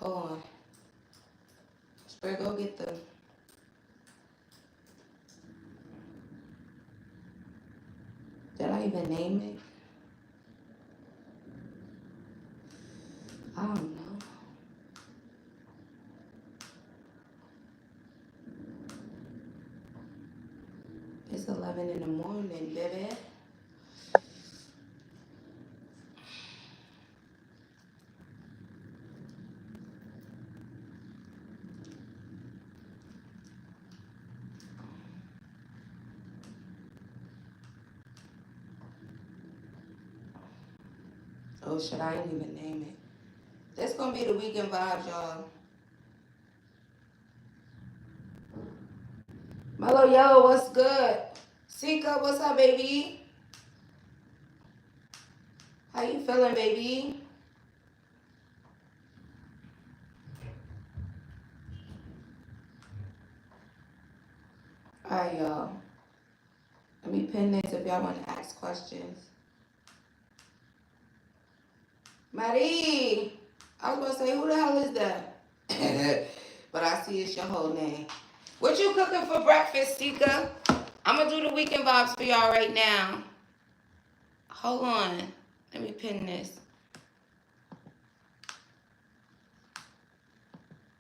Hold on. Spirit, go get the... Did I even name it? I don't know. It's 11 in the morning, baby. Oh shit, I didn't even name it. That's gonna be the weekend vibes, y'all. Mellow Yellow, what's good? Sika, what's up, baby? How you feeling, baby? Alright, y'all. Let me pin this if y'all want to ask questions. Marie! I was going to say, who the hell is that? But I see it's your whole name. What you cooking for breakfast, Sika? I'm going to do the weekend vibes for y'all right now. Hold on. Let me pin this.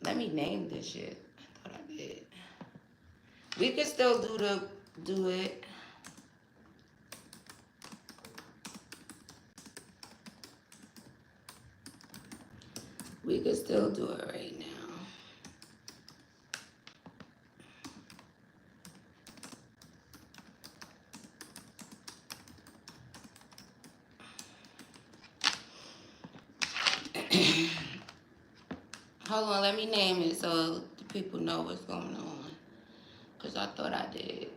Let me name this shit. I thought I did. We could still do it. We could still do it right now. Hold on, let me name it so the people know what's going on. Because I thought I did.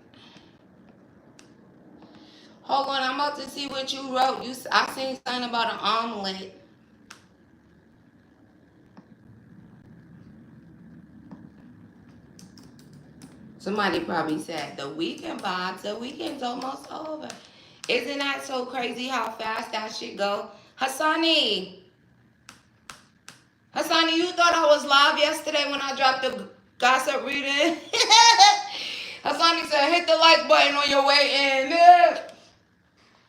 Hold on, I'm about to see what you wrote. I seen something about an omelet. Somebody probably said, the weekend vibes, the weekend's almost over. Isn't that so crazy how fast that shit go? Hassani, you thought I was live yesterday when I dropped the gossip reading? Hassani said, hit the like button on your way in.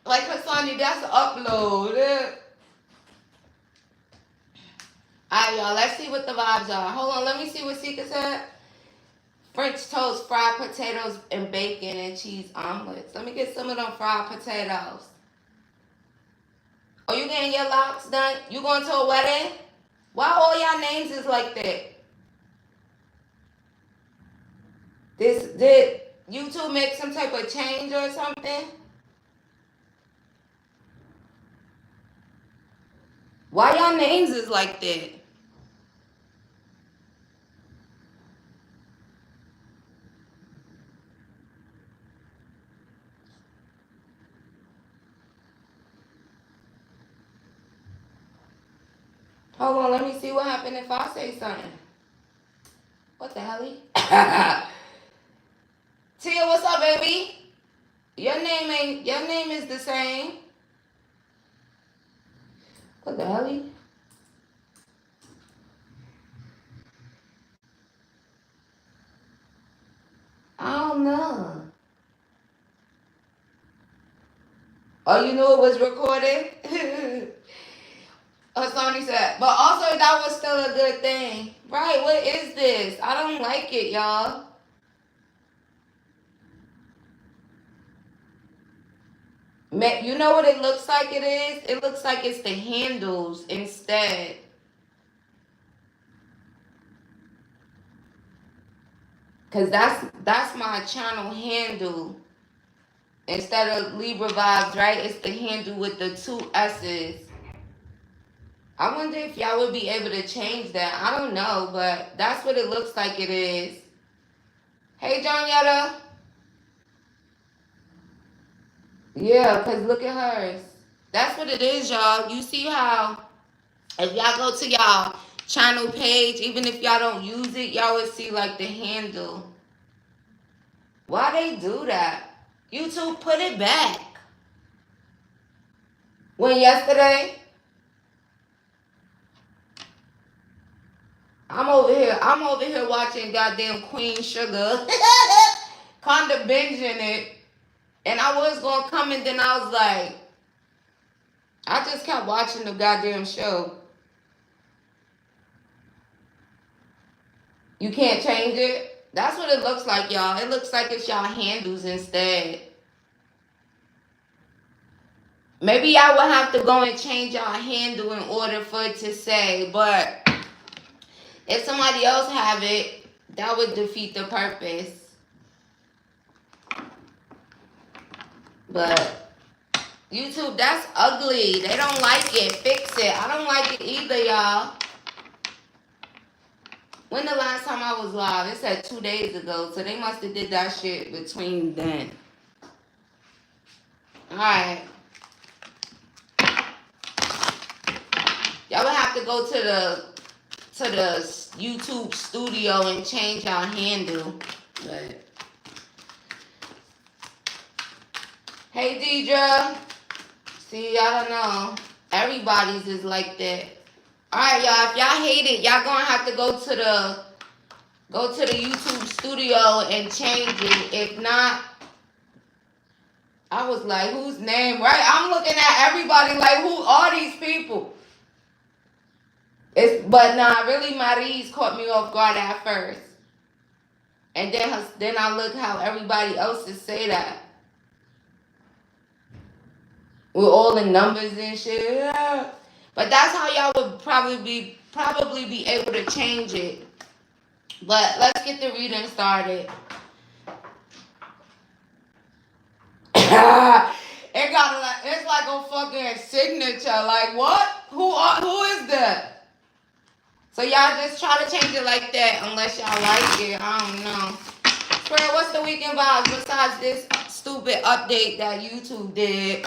Like, Hassani, that's an upload. Alright, y'all, let's see what the vibes are. Hold on, let me see what Sika said. French toast, fried potatoes, and bacon and cheese omelets. Let me get some of them fried potatoes. Oh, you getting your locks done? You going to a wedding? Why all y'all names is like that? Did you two make some type of change or something? Why y'all names is like that? Hold on, let me see what happened if I say something. What the hell? Tia, what's up, baby? Your name is the same. What the hell? I don't know. Oh, you knew it was recorded? Sonny said, but also that was still a good thing. Right, what is this? I don't like it, y'all. You know what it looks like it is? It looks like it's the handles instead. Because that's my channel handle. Instead of Libra Vibes, right? It's the handle with the 2 S's. I wonder if y'all would be able to change that. I don't know, but that's what it looks like it is. Hey, John Yetta. Yeah, because look at hers. That's what it is, y'all. You see how if y'all go to y'all channel page, even if y'all don't use it, y'all would see like the handle. Why they do that? YouTube, put it back. When yesterday? I'm over here watching goddamn Queen Sugar. Kinda binging it. And I was gonna come and then I was like, I just kept watching the goddamn show. You can't change it? That's what it looks like, y'all. It looks like it's y'all handles instead. Maybe I would have to go and change y'all handle in order for it to say, but if somebody else have it, that would defeat the purpose. But YouTube, that's ugly. They don't like it. Fix it. I don't like it either, y'all. When the last time I was live? It said 2 days ago, so they must have did that shit between then. Alright. Y'all would have to go to the YouTube studio and change y'all handle. But hey, Deidre. See, I don't know. Everybody's is like that. Alright, y'all. If y'all hate it, y'all gonna have to go to the YouTube studio and change it. If not, I was like, whose name, right? I'm looking at everybody like, who are these people? But nah, really, Mary's caught me off guard at first. And then I look how everybody else say that. With all the numbers and shit. Yeah. But that's how y'all would probably be able to change it. But let's get the reading started. It's like a fucking signature. Like what? Who is that? So y'all just try to change it like that unless y'all like it. I don't know. Spirit, what's the weekend vibes besides this stupid update that YouTube did?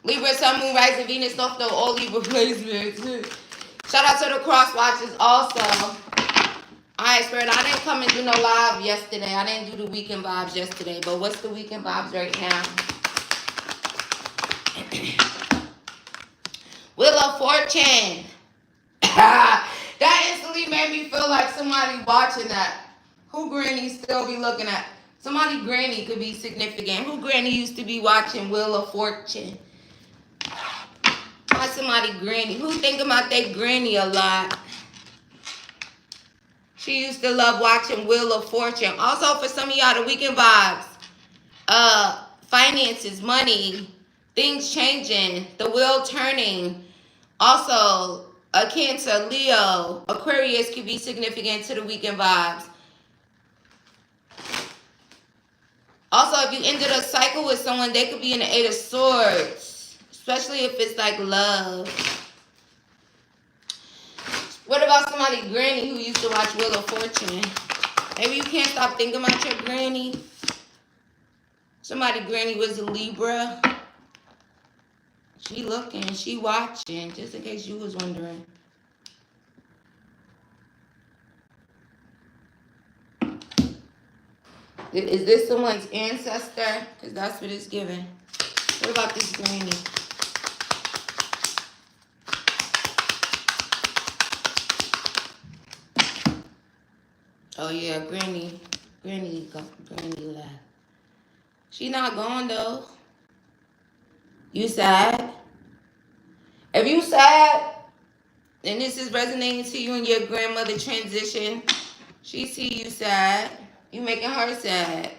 Libra, Sun, Moon, Rising, Venus, North Node, all Libra placements. Shout out to the cross watchers also. Alright, Spirit, I didn't come and do no live yesterday. I didn't do the weekend vibes yesterday. But what's the weekend vibes right now? Wheel of Fortune. That instantly made me feel like somebody watching that. Who granny still be looking at? Somebody granny could be significant. Who granny used to be watching Wheel of Fortune? Why somebody granny? Who think about their granny a lot? She used to love watching Wheel of Fortune. Also, for some of y'all, the weekend vibes. Finances, money, things changing, the wheel turning. Also, a Cancer, Leo, Aquarius could be significant to the weekend vibes. Also, if you ended a cycle with someone, they could be in the Eight of Swords, especially if it's like love. What about somebody granny who used to watch Wheel of Fortune? Maybe you can't stop thinking about your granny. Somebody granny was a Libra. She looking, she watching, just in case you was wondering. Is this someone's ancestor? Because that's what it's giving. What about this granny? Oh yeah, granny left. She not gone though. You sad? If you sad, and this is resonating to you in your grandmother transition, she see you sad. You making her sad.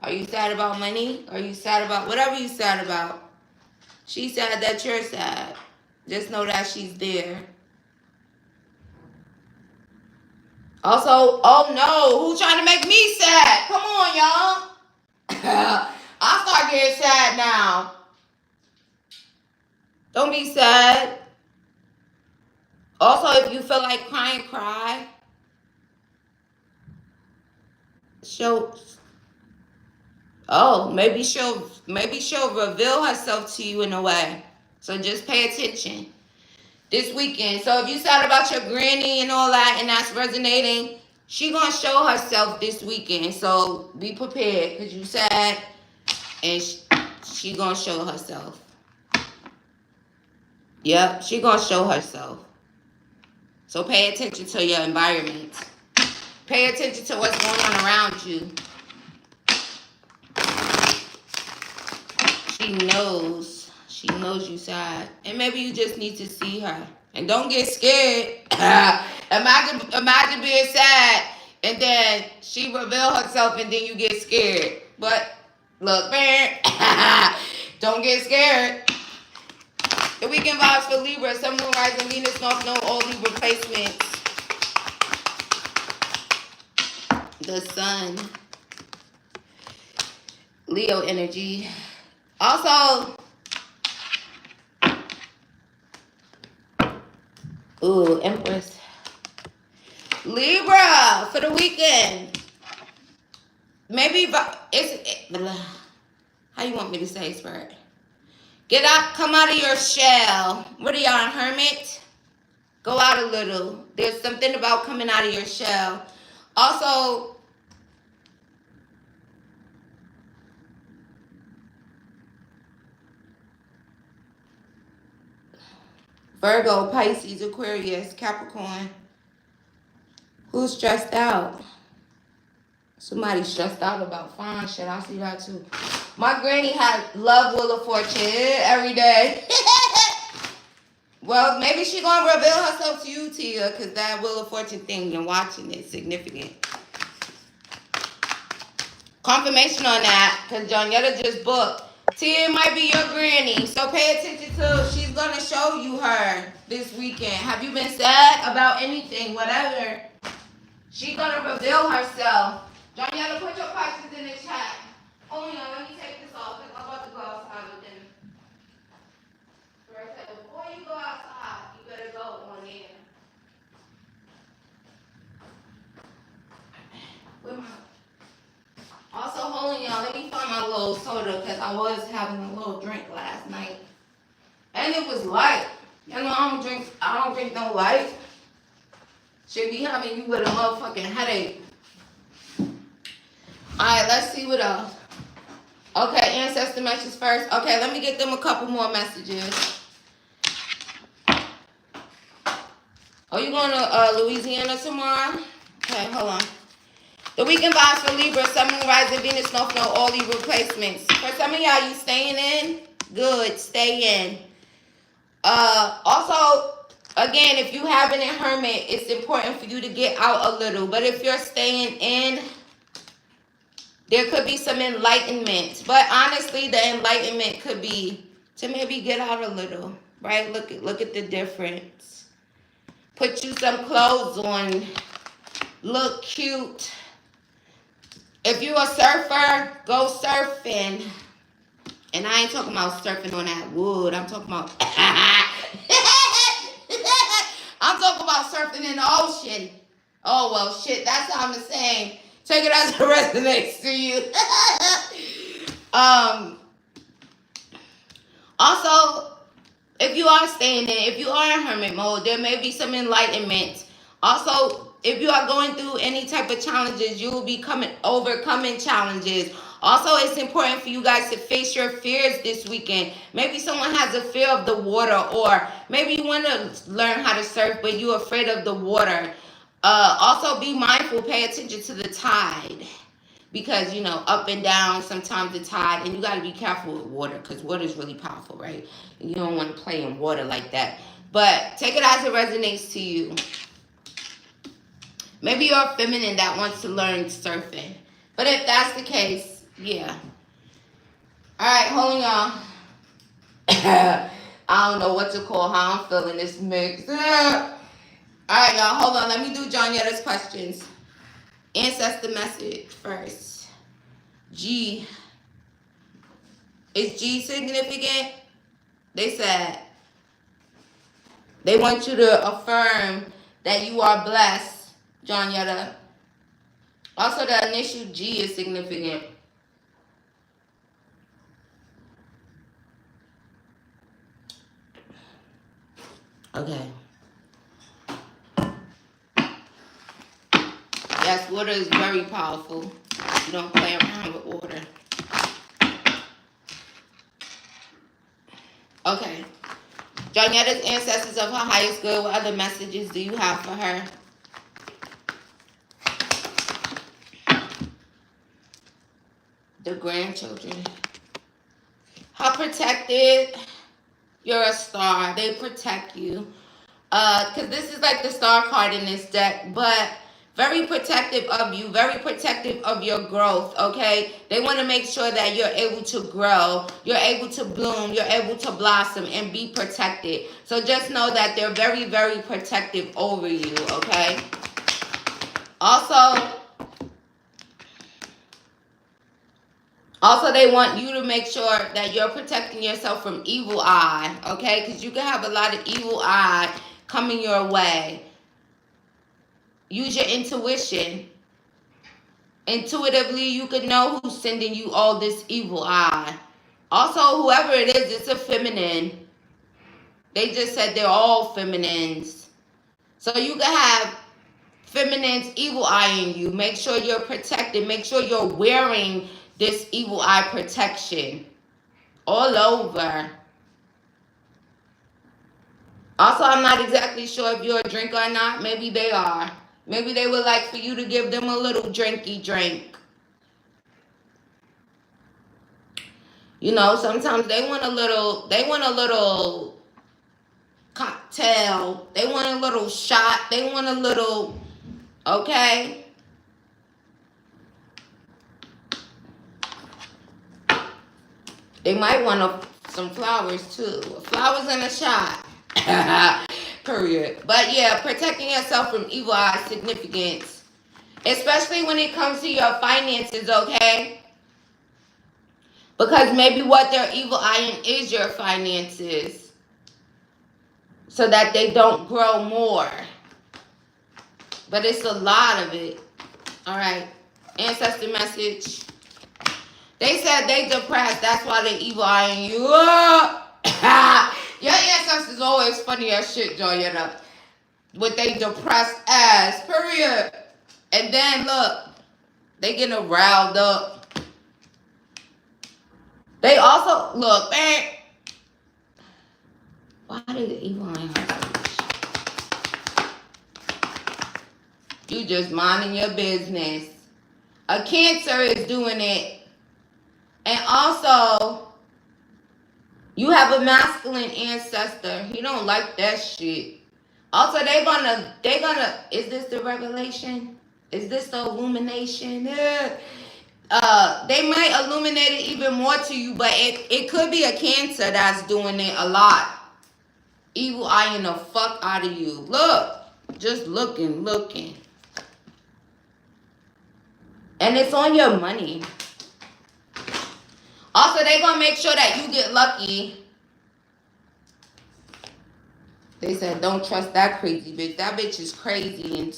Are you sad about money? Are you sad about whatever you sad about? She's sad that you're sad. Just know that she's there. Also, oh no, who's trying to make me sad? Come on, y'all. I start getting sad now. Don't be sad. Also, if you feel like crying, cry. Maybe she'll reveal herself to you in a way. So just pay attention this weekend. So if you sad about your granny and all that, and that's resonating, she gonna show herself this weekend. So be prepared, because you sad, and she gonna show herself. Yep, she gonna show herself. So pay attention to your environment. Pay attention to what's going on around you. She knows. She knows you sad. And maybe you just need to see her. And don't get scared. imagine being sad and then she reveal herself and then you get scared. But look, man, don't get scared. The weekend vibes for Libra, Sun, Moon, Rising, Venus, North Node, all Libra placements. The Sun, Leo energy. Also, ooh, Empress. Libra for the weekend. Maybe it's how you want me to say, Spirit? Get out, come out of your shell. What are y'all, hermit? Go out a little. There's something about coming out of your shell. Also, Virgo, Pisces, Aquarius, Capricorn. Who's stressed out? Somebody stressed out about fine shit. I see that too. My granny had love Wheel of Fortune every day. Well, maybe she gonna reveal herself to you, Tia, because that Wheel of Fortune thing, you're watching it, significant. Confirmation on that, because Jonyetta just booked. Tia might be your granny, so pay attention to. She's gonna show you her this weekend. Have you been sad about anything, whatever? She's gonna reveal herself. Jonyetta, put your questions in the chat. Hold on, let me take this off, because I'm about to go outside with them. Before you go outside, you better go on in. Also, hold on, y'all. Let me find my little soda because I was having a little drink last night, and it was light. You know, I don't drink no light. Should be having you with a motherfucking headache. All right, let's see what else. Okay, ancestor messages first. Okay, let me get them a couple more messages. Oh, you going to Louisiana tomorrow? Okay, hold on. The weekend vibes for Libra, Sun, Moon, Rising, Venus, North Node, all Libra placements. For some of y'all, you staying in? Good, stay in. Also, again, if you have an hermit, it's important for you to get out a little. But if you're staying in, there could be some enlightenment. But honestly, the enlightenment could be to maybe get out a little, right? Look at the difference. Put you some clothes on. Look cute. If you're a surfer, go surfing. And I ain't talking about surfing on that wood. I'm talking about I'm talking about surfing in the ocean. Oh, well, shit, that sounds the same. Take it as it resonates to you. Also, if you are staying in, if you are in hermit mode, there may be some enlightenment. Also, if you are going through any type of challenges, you will be overcoming challenges. Also, it's important for you guys to face your fears this weekend. Maybe someone has a fear of the water, or maybe you want to learn how to surf, but you're afraid of the water. Also, be mindful, pay attention to the tide. Because, you know, up and down, sometimes the tide, and you got to be careful with water, because water is really powerful, right? And you don't want to play in water like that. But take it as it resonates to you. Maybe you're a feminine that wants to learn surfing. But if that's the case, yeah. All right, hold on, y'all. I don't know what to call how I'm feeling this mix. All right, y'all, hold on. Let me do Jonyetta's questions. Ancestor message first. G. Is G significant? They said they want you to affirm that you are blessed, Jonyetta. Also, the initial G is significant. Okay. Yes, water is very powerful. You don't play around with water. Okay. Jonetta's ancestors of her highest good, what other messages do you have for her? The grandchildren. How protected? You're a star. They protect you. Because this is like the star card in this deck, but very protective of you, very protective of your growth, okay? They want to make sure that you're able to grow, you're able to bloom, you're able to blossom and be protected. So just know that they're very, very protective over you, okay? Also, they want you to make sure that you're protecting yourself from evil eye, okay? Because you can have a lot of evil eye coming your way. Use your intuition. Intuitively, you can know who's sending you all this evil eye. Also, whoever it is, it's a feminine. They just said they're all feminines. So you can have feminine's evil eye in you. Make sure you're protected. Make sure you're wearing this evil eye protection all over. Also, I'm not exactly sure if you're a drinker or not. Maybe they are. Maybe they would like for you to give them a little drinky drink. You know, sometimes they want a little cocktail. They want a little shot. They want a little, okay? They might want some flowers too. Flowers and a shot. Period. But yeah, protecting yourself from evil eye significance. Especially when it comes to your finances, okay? Because maybe what they're evil eyeing is your finances. So that they don't grow more. But it's a lot of it. Alright. Ancestor message. They said they depressed. That's why they evil eyeing you. Your ancestors always funny as shit, Joyetta. With they depressed ass. Period. And then look. They getting riled up. They also, look, man. Why did the evil eye have you just minding your business. A Cancer is doing it. And also, you have a masculine ancestor. He don't like that shit. Also, they gonna, is this the revelation? Is this the illumination? Yeah. They might illuminate it even more to you, but it could be a Cancer that's doing it a lot. Evil eyeing the fuck out of you. Look. Just looking. And it's on your money. Also, they gonna make sure that you get lucky. They said, don't trust that crazy bitch. That bitch is crazy. And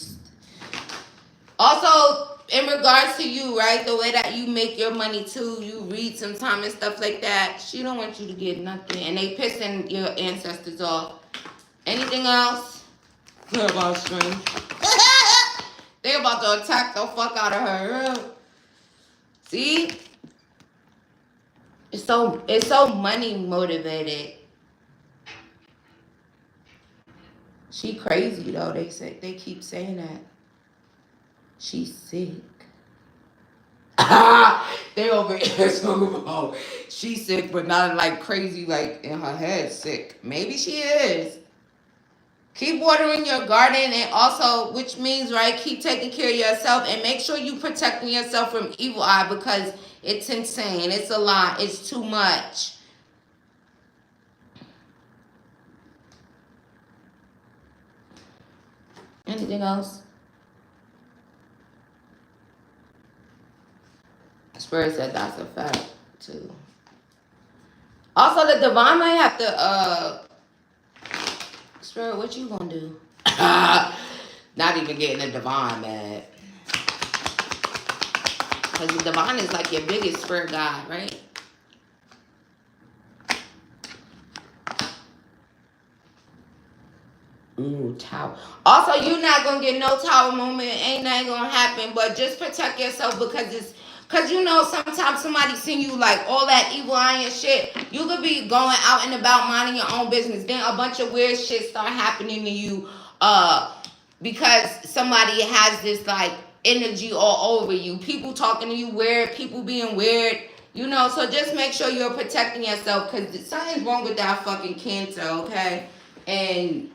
also, in regards to you, right? The way that you make your money too, you read sometime and stuff like that. She don't want you to get nothing. And they pissing your ancestors off. Anything else? They're about stream. They about to attack the fuck out of her. See? It's so money motivated. She crazy though. They keep saying that. She's sick. They over here talking about she's sick, but not like crazy, like in her head sick. Maybe she is. Keep watering your garden, and also, which means, right, keep taking care of yourself and make sure you protecting yourself from evil eye because it's insane. It's a lot. It's too much. Anything else? Spirit said that's a fact, too. Also, the divine might have to, Spirit, what you gonna do? Not even getting the divine mad. Because the divine is like your biggest spirit guide, right? Ooh, tower. Also, you're not going to get no tower moment. Ain't nothing going to happen. But just protect yourself because it's Cause you know sometimes somebody send you like all that evil eye and shit. You could be going out and about minding your own business. Then a bunch of weird shit start happening to you, because somebody has this like energy all over you. People talking to you weird, people being weird. You know, so just make sure you're protecting yourself, because something's wrong with that fucking cancer, okay? And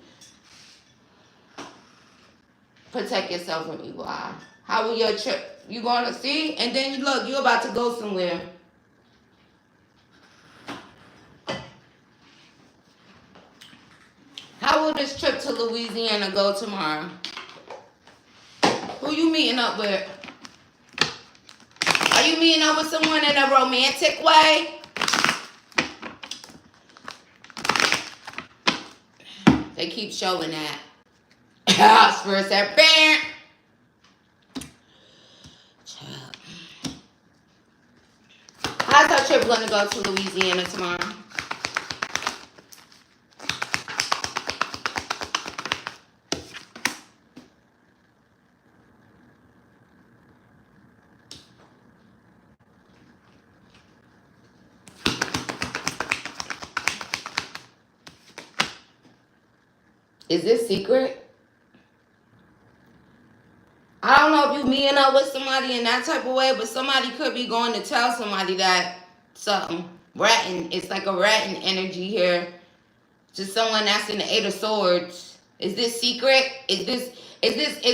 protect yourself from evil eye. How will your trip? You going to see? And then you look, you're about to go somewhere. How will this trip to Louisiana go tomorrow? Who you meeting up with? Are you meeting up with someone in a romantic way? They keep showing that. First that bam. How's our trip gonna go to Louisiana tomorrow? Is this secret? I don't know if you meeting up with somebody in that type of way, but somebody could be going to tell somebody that something ratting. It's like a ratting energy here. Just someone that's in the Eight of Swords. Is this secret? Is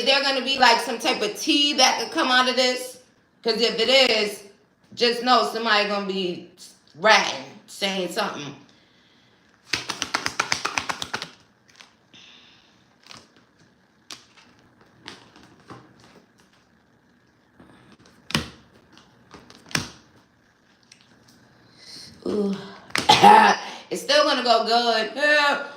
there gonna be like some type of tea that could come out of this? Because if it is, just know somebody gonna be ratting, saying something. Ooh. It's still gonna go good. Yeah.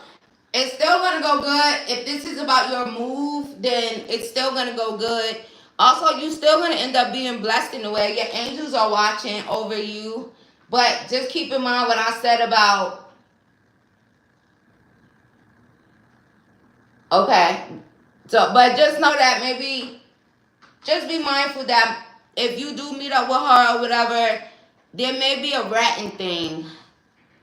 It's still gonna go good. If this is about your move, then it's still gonna go good. Also, you still gonna end up being blessed in a way. Your angels are watching over you. But just keep in mind what I said about, okay. So, but just know that maybe, just be mindful that if you do meet up with her or whatever, there may be a ratting thing.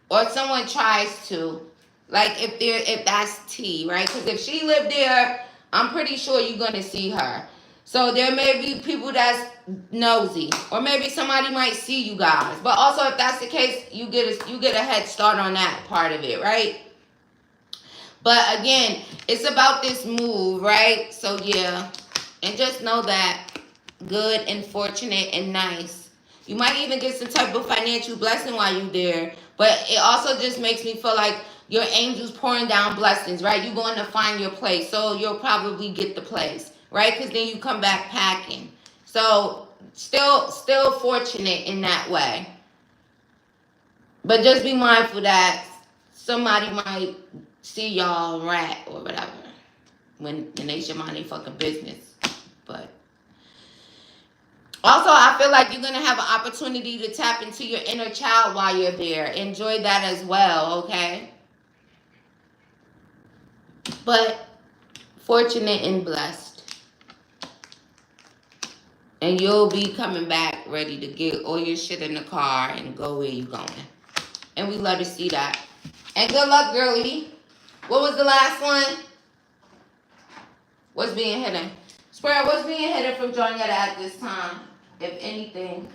Or someone tries to. Like if that's T, right? Because if she lived there, I'm pretty sure you're gonna see her. So there may be people that's nosy, or maybe somebody might see you guys. But also, if that's the case, you get a head start on that part of it, right? But again, it's about this move, right? So yeah, and just know that good and fortunate and nice. You might even get some type of financial blessing while you're there. But it also just makes me feel like your angels pouring down blessings, right? You're going to find your place. So you'll probably get the place, right? Because then you come back packing. So still fortunate in that way. But just be mindful that somebody might see y'all rat or whatever when they should mind their fucking business. But also, I feel like you're going to have an opportunity to tap into your inner child while you're there. Enjoy that as well, okay? But fortunate and blessed. And you'll be coming back ready to get all your shit in the car and go where you're going. And we love to see that. And good luck, girlie. What was the last one? What's being hidden? Spirit, what's being hidden from Jonyetta at this time, if anything?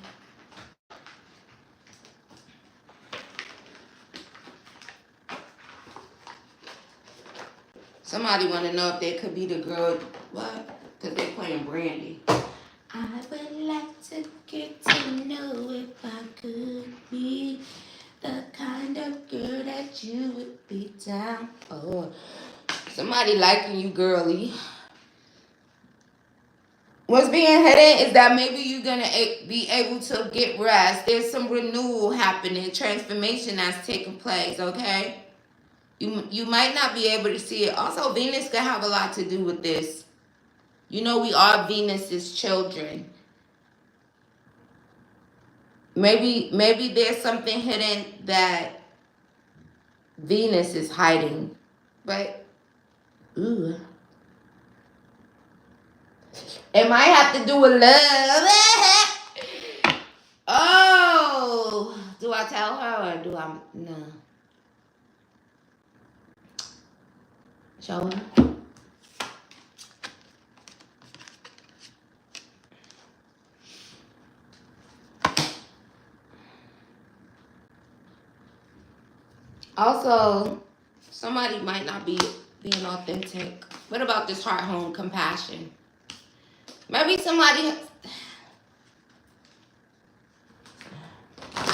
Somebody want to know if they could be the girl. What? Because they're playing Brandy. I would like to get to know if I could be the kind of girl that you would be down for. Somebody liking you, girly. What's being hidden is that maybe you're going to be able to get rest. There's some renewal happening, transformation that's taking place, okay? You might not be able to see it. Also, Venus could have a lot to do with this. You know, we are Venus's children. Maybe there's something hidden that Venus is hiding. But, ooh. It might have to do with love. Oh, do I tell her or do I no? Show her. Also, somebody might not be being authentic. What about this heart, home, compassion? Maybe somebody.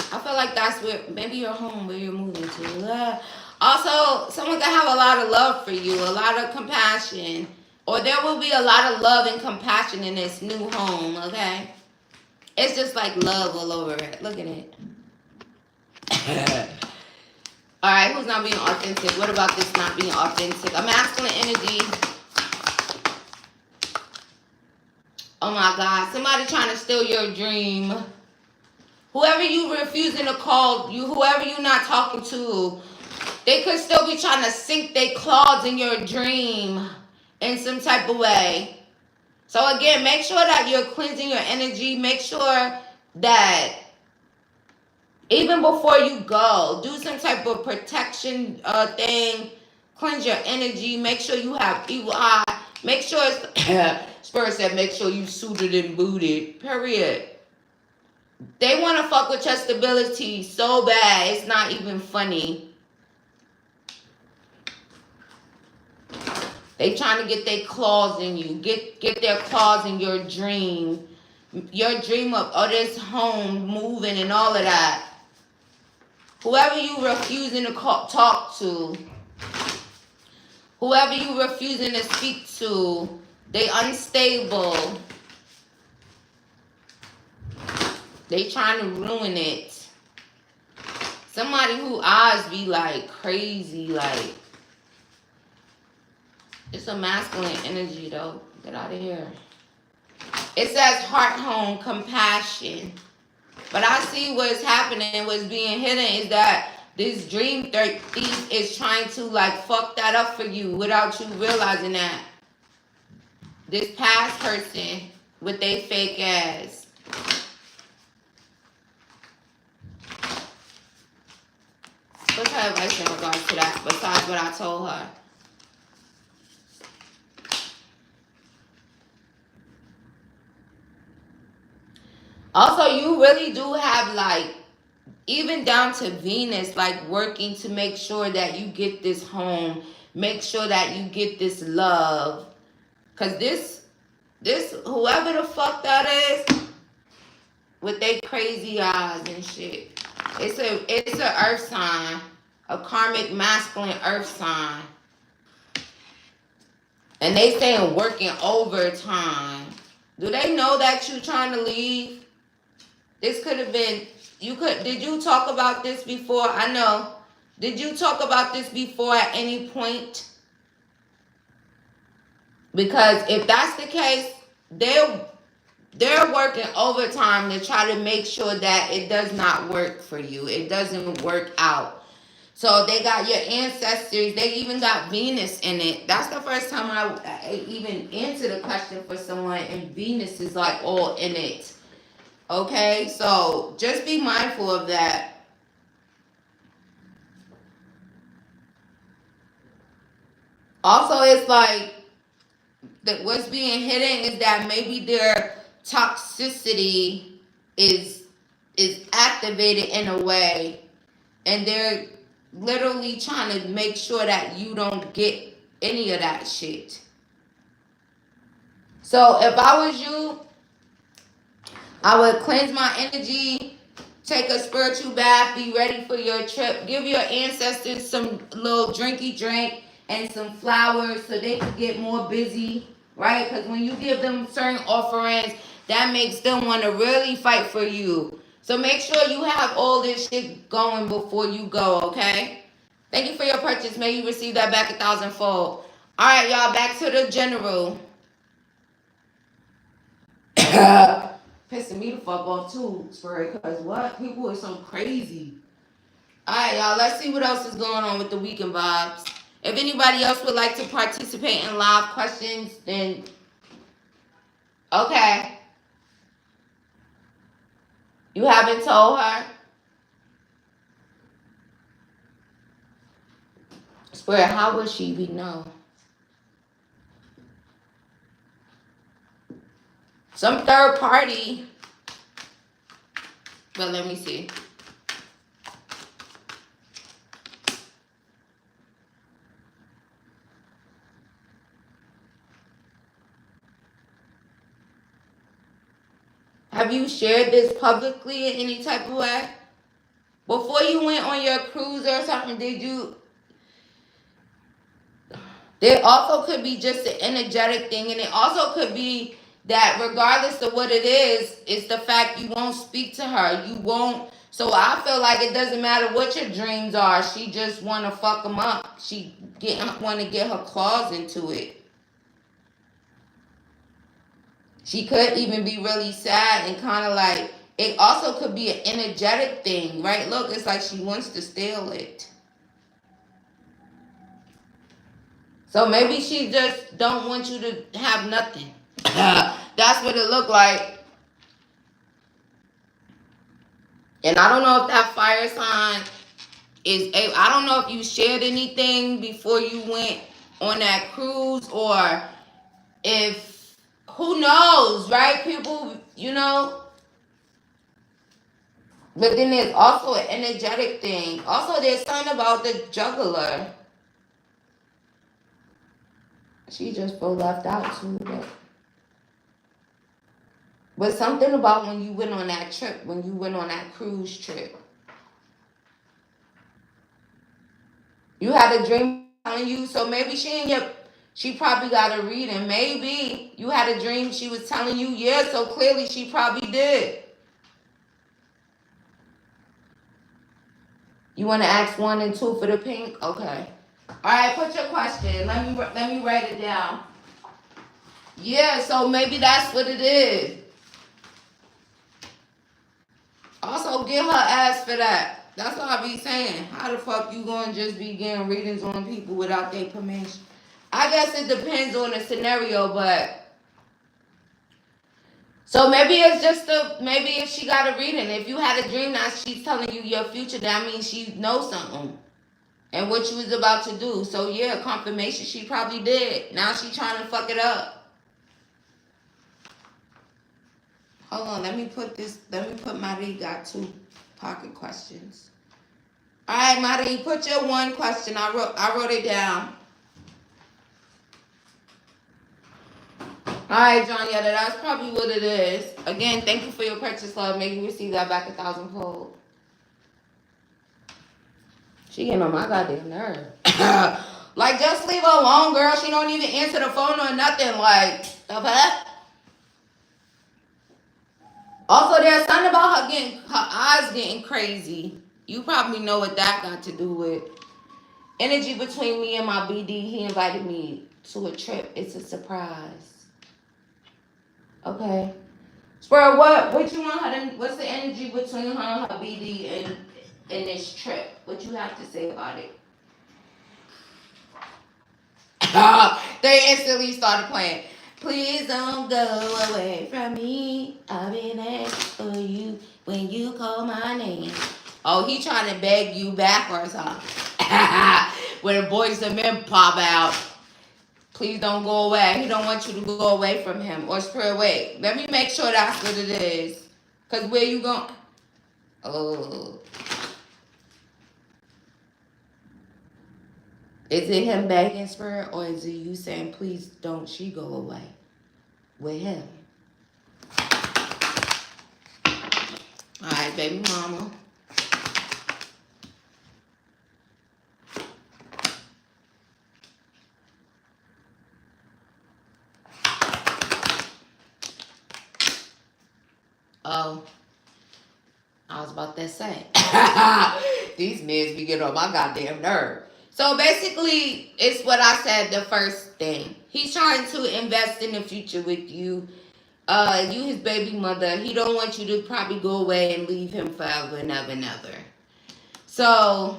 I feel like that's where maybe your home, where you're moving to. Also, someone can have a lot of love for you, a lot of compassion, or there will be a lot of love and compassion in this new home. Okay, it's just like love all over it. Look at it. All right, who's not being authentic? What about this not being authentic? A masculine energy. Oh my God, somebody trying to steal your dream. Whoever you refusing to call, whoever you not talking to, they could still be trying to sink their claws in your dream in some type of way. So again, make sure that you're cleansing your energy. Make sure that even before you go, do some type of protection thing. Cleanse your energy. Make sure you have evil eye. Make sure it's Spirit said make sure you suited and booted. Period. They want to fuck with your stability so bad, it's not even funny. They trying to get their claws in you. Get their claws in your dream. Your dream of this home moving and all of that. Whoever you refusing to talk to, whoever you refusing to speak to, they unstable. They trying to ruin it. Somebody who eyes be like crazy, like. It's a masculine energy though. Get out of here. It says heart, home, compassion. But I see what's happening, what's being hidden is that this dream thief is trying to like fuck that up for you without you realizing that. This past person with their fake ass. What's her advice in regards to that besides what I told her? Also, you really do have like, even down to Venus, like working to make sure that you get this home, make sure that you get this love. Cause this, whoever the fuck that is, with their crazy eyes and shit, it's a earth sign, a karmic masculine earth sign, and they saying working overtime. Do they know that you trying to leave? This could have been, did you talk about this before? I know. Did you talk about this before at any point? Because if that's the case, they're working overtime to try to make sure that it does not work for you. It doesn't work out. So they got your ancestors. They even got Venus in it. That's the first time I even answered a question for someone, and Venus is like all in it. Okay, so just be mindful of that. Also, it's like that what's being hidden is that maybe their toxicity is activated in a way, and they're literally trying to make sure that you don't get any of that shit. So if I was you, I would cleanse my energy, take a spiritual bath, be ready for your trip, give your ancestors some little drinky drink and some flowers so they can get more busy, right? Because when you give them certain offerings, that makes them want to really fight for you. So make sure you have all this shit going before you go, okay? Thank you for your purchase. May you receive that back 1,000-fold. All right, y'all, back to the general. Pissing me the fuck off too, Spurry, because what? People are so crazy. Alright, y'all, let's see what else is going on with the weekend vibes. If anybody else would like to participate in live questions, then okay. You haven't told her? Spirit, how would she be know? Some third party. But let me see. Have you shared this publicly in any type of way? Before you went on your cruise or something, did you? There also could be just an energetic thing, and it also could be that regardless of what it is, it's the fact you won't speak to her. You won't. So I feel like it doesn't matter what your dreams are. She just want to fuck them up. She want to get her claws into it. She could even be really sad and kind of like, it also could be an energetic thing, right? Look, it's like she wants to steal it. So maybe she just don't want you to have nothing. That's what it looked like. And I don't know if that fire sign is, I don't know if you shared anything before you went on that cruise, or if, who knows, right? People, you know. But then there's also an energetic thing. Also, there's something about the juggler. She just felt left out too. But something about when you went on that trip, when you went on that cruise trip. You had a dream telling you, so maybe she probably got a reading. Maybe you had a dream she was telling you, yeah, so clearly she probably did. You want to ask 1 and 2 for the pink? Okay. All right, put your question. Let me write it down. Yeah, so maybe that's what it is. Also, give her ass for that. That's what I be saying. How the fuck you gonna just be getting readings on people without their permission? I guess it depends on the scenario, but... So maybe it's just maybe if she got a reading, if you had a dream that she's telling you your future, that means she knows something. And what you was about to do. So yeah, confirmation, she probably did. Now she trying to fuck it up. Hold on, let me put Marie got 2 pocket questions. All right, Marie, put your 1 question. I wrote it down. All right, John, yeah, that's probably what it is. Again, thank you for your purchase, love. Maybe you receive that back 1,000-fold. She getting on my goddamn nerve. Like, just leave her alone, girl. She don't even answer the phone or nothing. Like, okay? Also, there's something about her eyes getting crazy. You probably know what that got to do with. Energy between me and my BD. He invited me to a trip. It's a surprise. Okay. Spirit, what you want her to, what's the energy between her and her BD and this trip? What you have to say about it? They instantly started playing. Please don't go away from me. I'll be there for you when you call my name. Oh, he trying to beg you backwards, huh? When the boys and men pop out. Please don't go away. He don't want you to go away from him. Or Spirit, wait. Let me make sure that's what it is. Because where you going? Oh. Is it him begging, Spirit? Or is it you saying, please don't she go away with him? All right, baby mama. Oh, I was about to say. These men be getting on my goddamn nerve. So basically, it's what I said the first thing. He's trying to invest in the future with you. You his baby mother. He don't want you to probably go away and leave him forever, never, never. So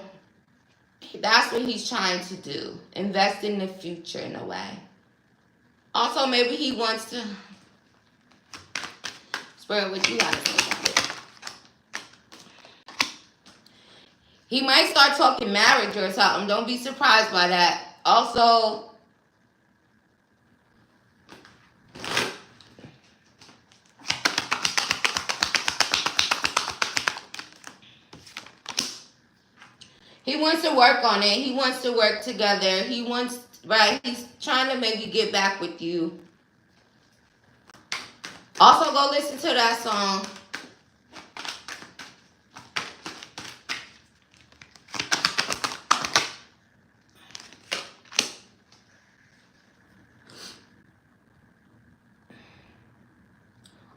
that's what he's trying to do. Invest in the future in a way. Also, maybe he wants to... Spirit, what you gotta say about it? He might start talking marriage or something. Don't be surprised by that. Also, he wants to work on it. He wants to work together. He wants, right? He's trying to maybe get back with you. Also, go listen to that song.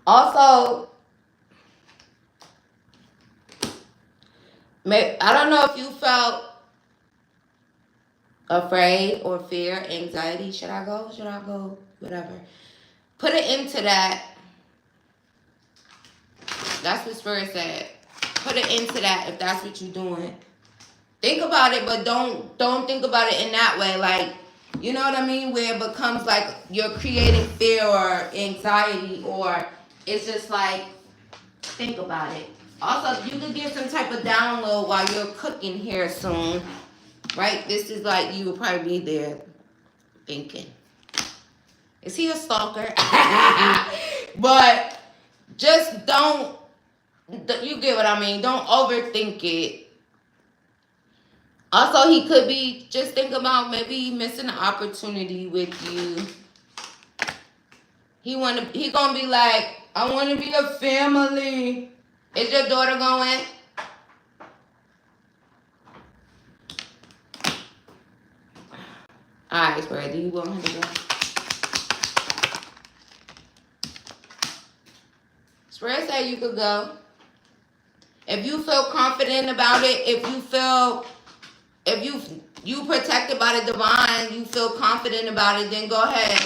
Also, I don't know if you felt afraid or fear, anxiety. Should I go? Should I go? Whatever. Put it into that. That's what Spirit said. Put it into that if that's what you're doing. Think about it, but don't think about it in that way. Like, you know what I mean? Where it becomes like you're creating fear or anxiety, or it's just like, think about it. Also, you could get some type of download while you're cooking here soon. Right? This is like you will probably be there thinking, is he a stalker? But just don't, you get what I mean? Don't overthink it. Also, he could be just think about maybe missing an opportunity with you. He gonna be like, I want to be a family. Is your daughter going? Alright, Spirit, do you want her to go? Spirit said you could go. If you feel confident about it, if you protected by the divine, you feel confident about it, then go ahead.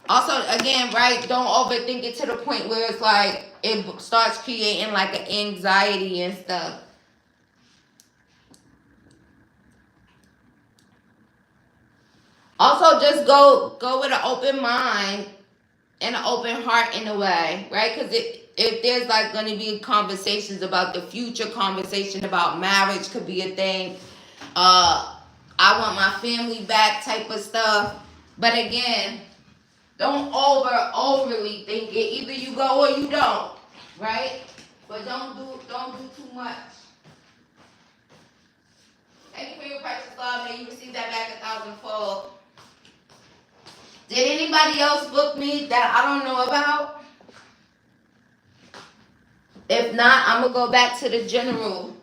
Also, again, right, don't overthink it to the point where it's like it starts creating like an anxiety and stuff. Also, just go with an open mind and an open heart in a way, right? Because if there's like going to be conversations about the future, conversation about marriage could be a thing. I want my family back type of stuff. But again, don't overly think it. Either you go or you don't, right? But don't do too much. Thank you for your precious love. May you receive that back 1,000-fold. Did anybody else book me that I don't know about? If not, I'm going to go back to the general.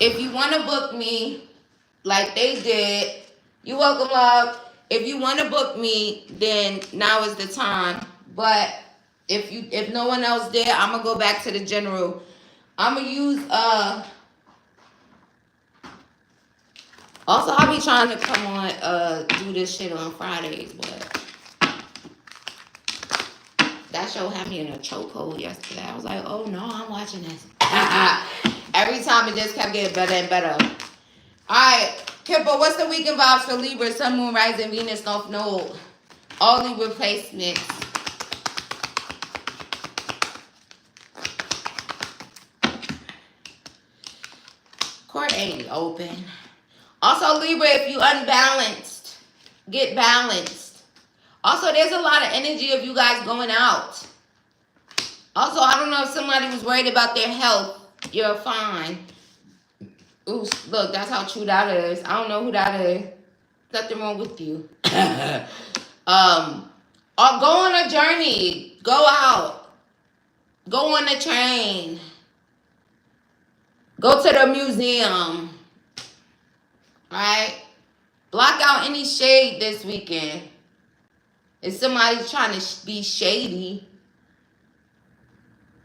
If you want to book me like they did, you're welcome, love. If you want to book me, then now is the time. But if no one else did, I'm going to go back to the general. I'm going to use... Also, I'll be trying to come on, do this shit on Fridays, but that show had me in a chokehold yesterday. I was like, oh no, I'm watching this. Every time it just kept getting better and better. Alright, Kipper, what's the weekend vibes for Libra, Sun, Moon, Rising, Venus, North Node? All Libra placements. Court ain't open. Also, Libra, if you unbalanced, get balanced. Also, there's a lot of energy of you guys going out. Also, I don't know if somebody was worried about their health. You're fine. Ooh, look, that's how true that is. I don't know who that is. Nothing wrong with you. Or go on a journey. Go out. Go on the train. Go to the museum. Right? Block out any shade this weekend. If somebody's trying to be shady.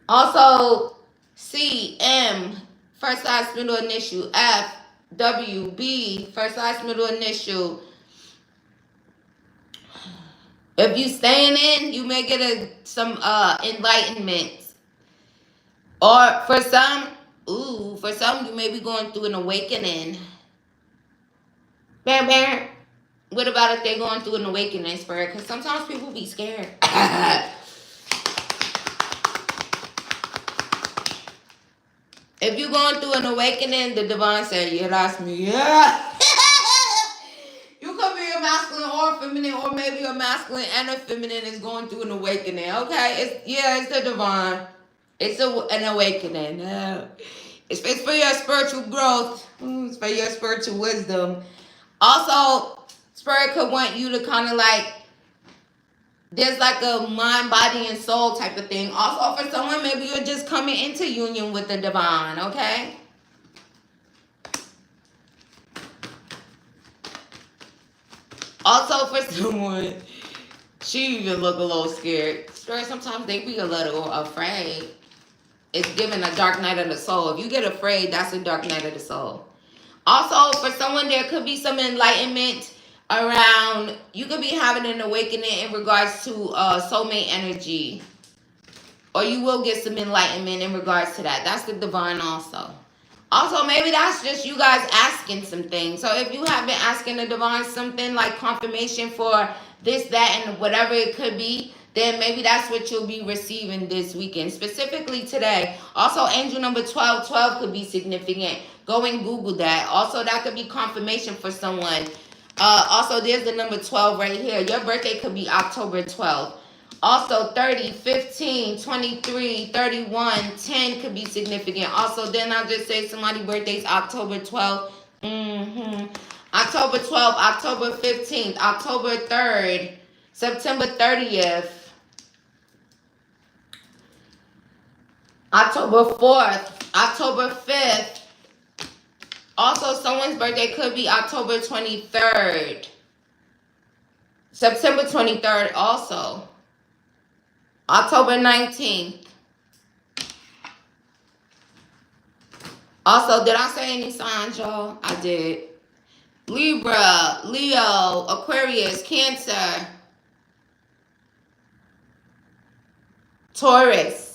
Also, C, M, first last middle initial. F, W, B, first last middle initial. If you staying in, you may get some enlightenment. Or for some, you may be going through an awakening. Bam, bam. What about if they're going through an awakening, Spirit? Because sometimes people be scared. If you're going through an awakening, the divine said, yeah, that's me. Yeah. You could be a masculine or a feminine, or maybe a masculine and a feminine is going through an awakening. Okay, it's the divine. It's an awakening. It's for your spiritual growth. It's for your spiritual wisdom. Also, spirit could want you to kind of like, there's like a mind, body, and soul type of thing. Also, for someone, maybe you're just coming into union with the divine. Okay. Also, for someone, she even look a little scared. Spirit, sometimes they be a little afraid. It's giving a dark night of the soul. If you get afraid, that's a dark night of the soul. Also, for someone, there could be some enlightenment around. You could be having an awakening in regards to soulmate energy. Or you will get some enlightenment in regards to that. That's the divine also. Also, maybe that's just you guys asking some things. So if you have been asking the divine something like confirmation for this, that, and whatever it could be, then maybe that's what you'll be receiving this weekend, specifically today. Also, angel number 1212 could be significant. Go and Google that. Also, that could be confirmation for someone. Also, there's the number 12 right here. Your birthday could be October 12th. Also, 30, 15, 23, 31, 10 could be significant. Also, then I'll just say somebody's birthday's October 12th. October 12th, October 15th, October 3rd, September 30th, October 4th, October 5th. Also, someone's birthday could be October 23rd, September 23rd also. October 19th. Also, did I say any signs, y'all? I did. Libra, Leo, Aquarius, Cancer, Taurus.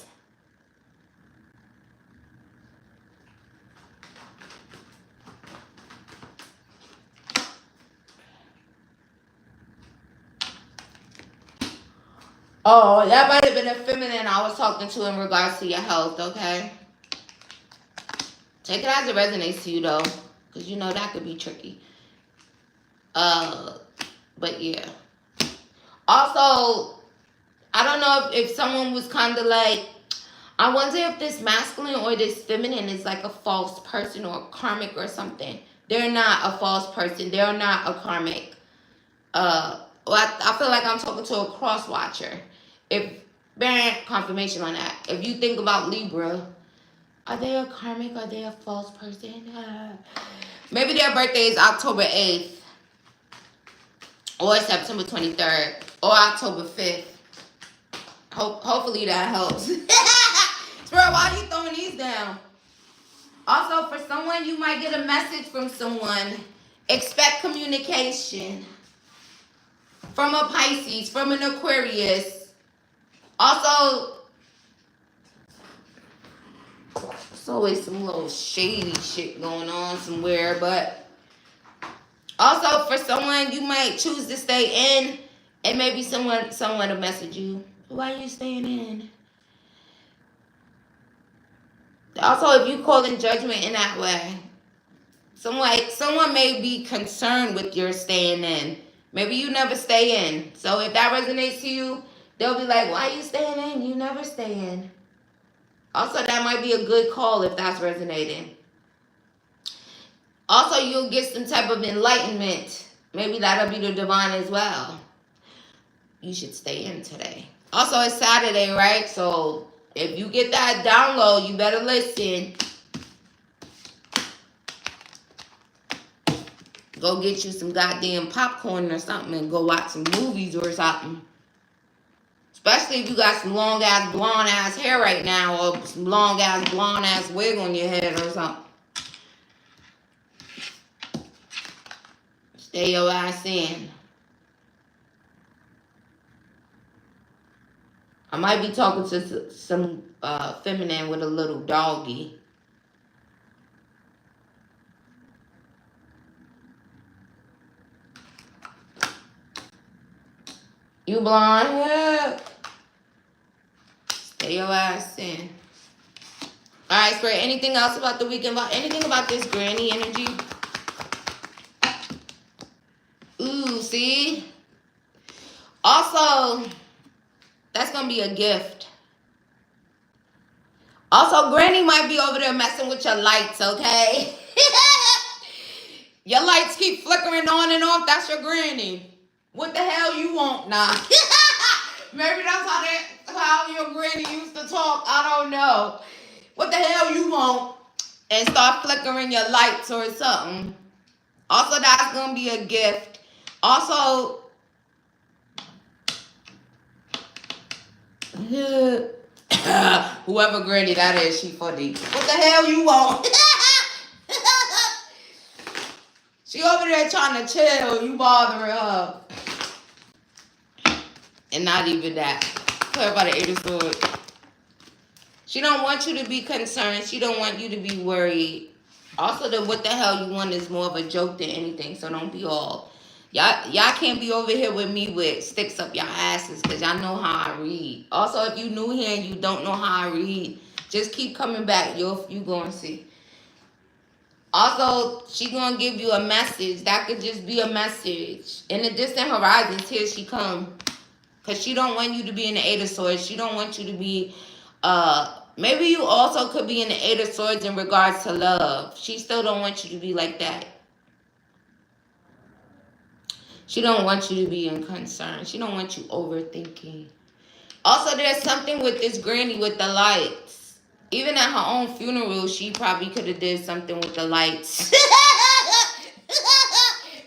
Oh, that might have been a feminine I was talking to in regards to your health, okay? Take it as it resonates to you, though, because you know that could be tricky. But yeah. Also, I don't know if someone was kind of like, I wonder if this masculine or this feminine is like a false person or a karmic or something. They're not a false person. They're not a karmic. I feel like I'm talking to a cross watcher. If confirmation on that. If you think about Libra, are they a karmic? Are they a false person? Maybe their birthday is October 8th or September 23rd or October 5th. Hopefully that helps. Spirit, why are you throwing these down? Also, for someone, you might get a message from someone. Expect communication. From a Pisces, from an Aquarius. Also, there's always some little shady shit going on somewhere, but also for someone, you might choose to stay in, and maybe someone will message you. Why are you staying in? Also, if you call in judgment in that way, someone may be concerned with your staying in. Maybe you never stay in. So if that resonates to you, they'll be like, why are you staying in? You never stay in. Also, that might be a good call if that's resonating. Also, you'll get some type of enlightenment. Maybe that'll be the divine as well. You should stay in today. Also, it's Saturday, right? So if you get that download, you better listen. Go get you some goddamn popcorn or something and go watch some movies or something. Especially if you got some long ass blonde ass hair right now or some long ass blonde ass wig on your head or something. Stay your ass in. I might be talking to some feminine with a little doggy. You blonde? Yeah. Stay your ass in. All right, Spirit. Anything else about the weekend? Anything about this granny energy? Ooh, see? Also, that's going to be a gift. Also, granny might be over there messing with your lights, okay? Your lights keep flickering on and off. That's your granny. What the hell you want now? Maybe that's how your granny used to talk. I don't know. What the hell you want? And start flickering your lights or something. Also, that's going to be a gift. Also, whoever granny that is, she funny. What the hell you want? She over there trying to chill. You bothering her. And not even that. Play by the 8 of Swords. She don't want you to be concerned. She don't want you to be worried. Also, the what the hell you want is more of a joke than anything. So don't be all... Y'all can't be over here with me with sticks up your asses because y'all know how I read. Also, if you new here and you don't know how I read, just keep coming back. You going to see. Also, she going to give you a message. That could just be a message. In the distant horizons, here she come. Because she don't want you to be in the 8 of Swords. She don't want you to be... maybe you also could be in the 8 of Swords in regards to love. She still don't want you to be like that. She don't want you to be in concern. She don't want you overthinking. Also, there's something with this granny with the lights. Even at her own funeral, she probably could have did something with the lights.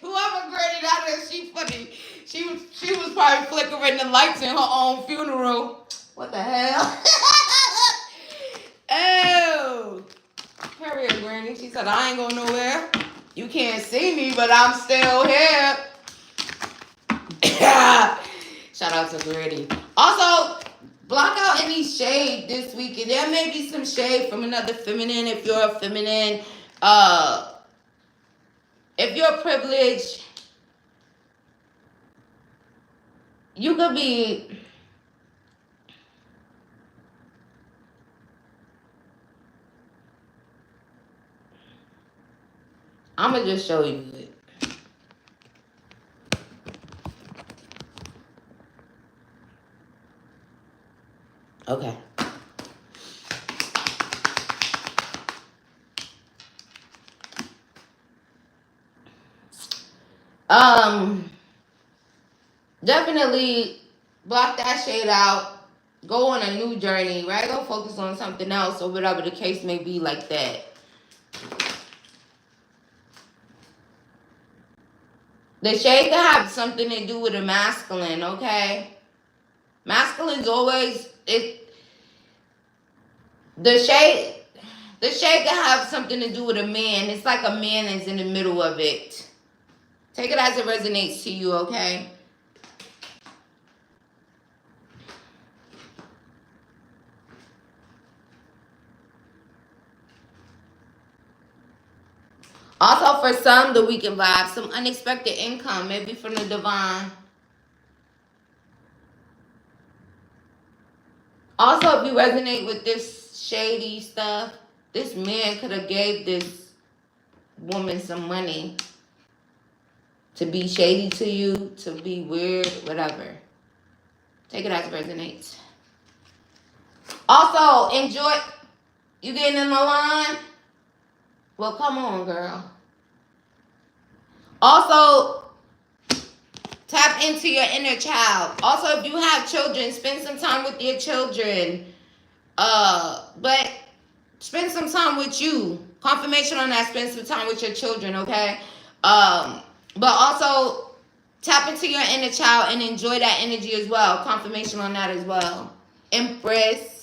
Whoever granny that is, she funny. She was probably flickering the lights in her own funeral. What the hell? Oh. Period, granny. She said, I ain't going nowhere. You can't see me, but I'm still here. Shout out to Gritty. Also, block out any shade this weekend. There may be some shade from another feminine if you're a feminine. If you're privileged, you could be... I'm going to just show you it. Okay. Definitely block that shade out. Go on a new journey, right? Go focus on something else or whatever the case may be like that. The shade can have something to do with a masculine, okay? Masculine's always... The shade can have something to do with a man. It's like a man is in the middle of it. Take it as it resonates to you, okay? Also, for some, the weekend vibe, some unexpected income, maybe from the divine. Also, if you resonate with this shady stuff, this man could have gave this woman some money to be shady to you, to be weird, whatever. Take it as it resonates. Also, enjoy... You getting in the line? Well, come on, girl. Also, tap into your inner child. Also, if you have children, spend some time with your children. But spend some time with you. Confirmation on that, spend some time with your children, okay? But also, tap into your inner child and enjoy that energy as well. Confirmation on that as well. Empress.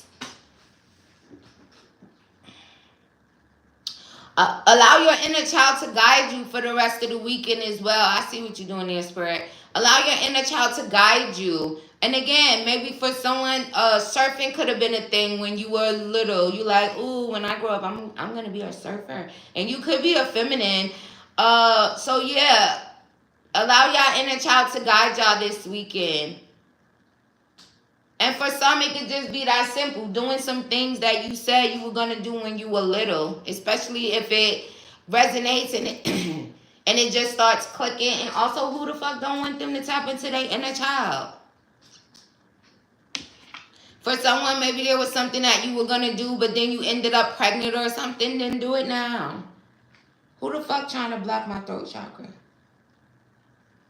Allow your inner child to guide you for the rest of the weekend as well. I see what you're doing there, Spirit. Allow your inner child to guide you. And again, maybe for someone, surfing could have been a thing when you were little. You like, ooh, when I grow up, I'm going to be a surfer. And you could be a feminine. So, yeah. Allow your inner child to guide y'all this weekend. And for some, it could just be that simple. Doing some things that you said you were going to do when you were little. Especially if it resonates and it, and it just starts clicking. And also, who the fuck don't want them to tap into their inner child? For someone, maybe there was something that you were going to do, but then you ended up pregnant or something. Then do it now. Who the fuck trying to block my throat chakra?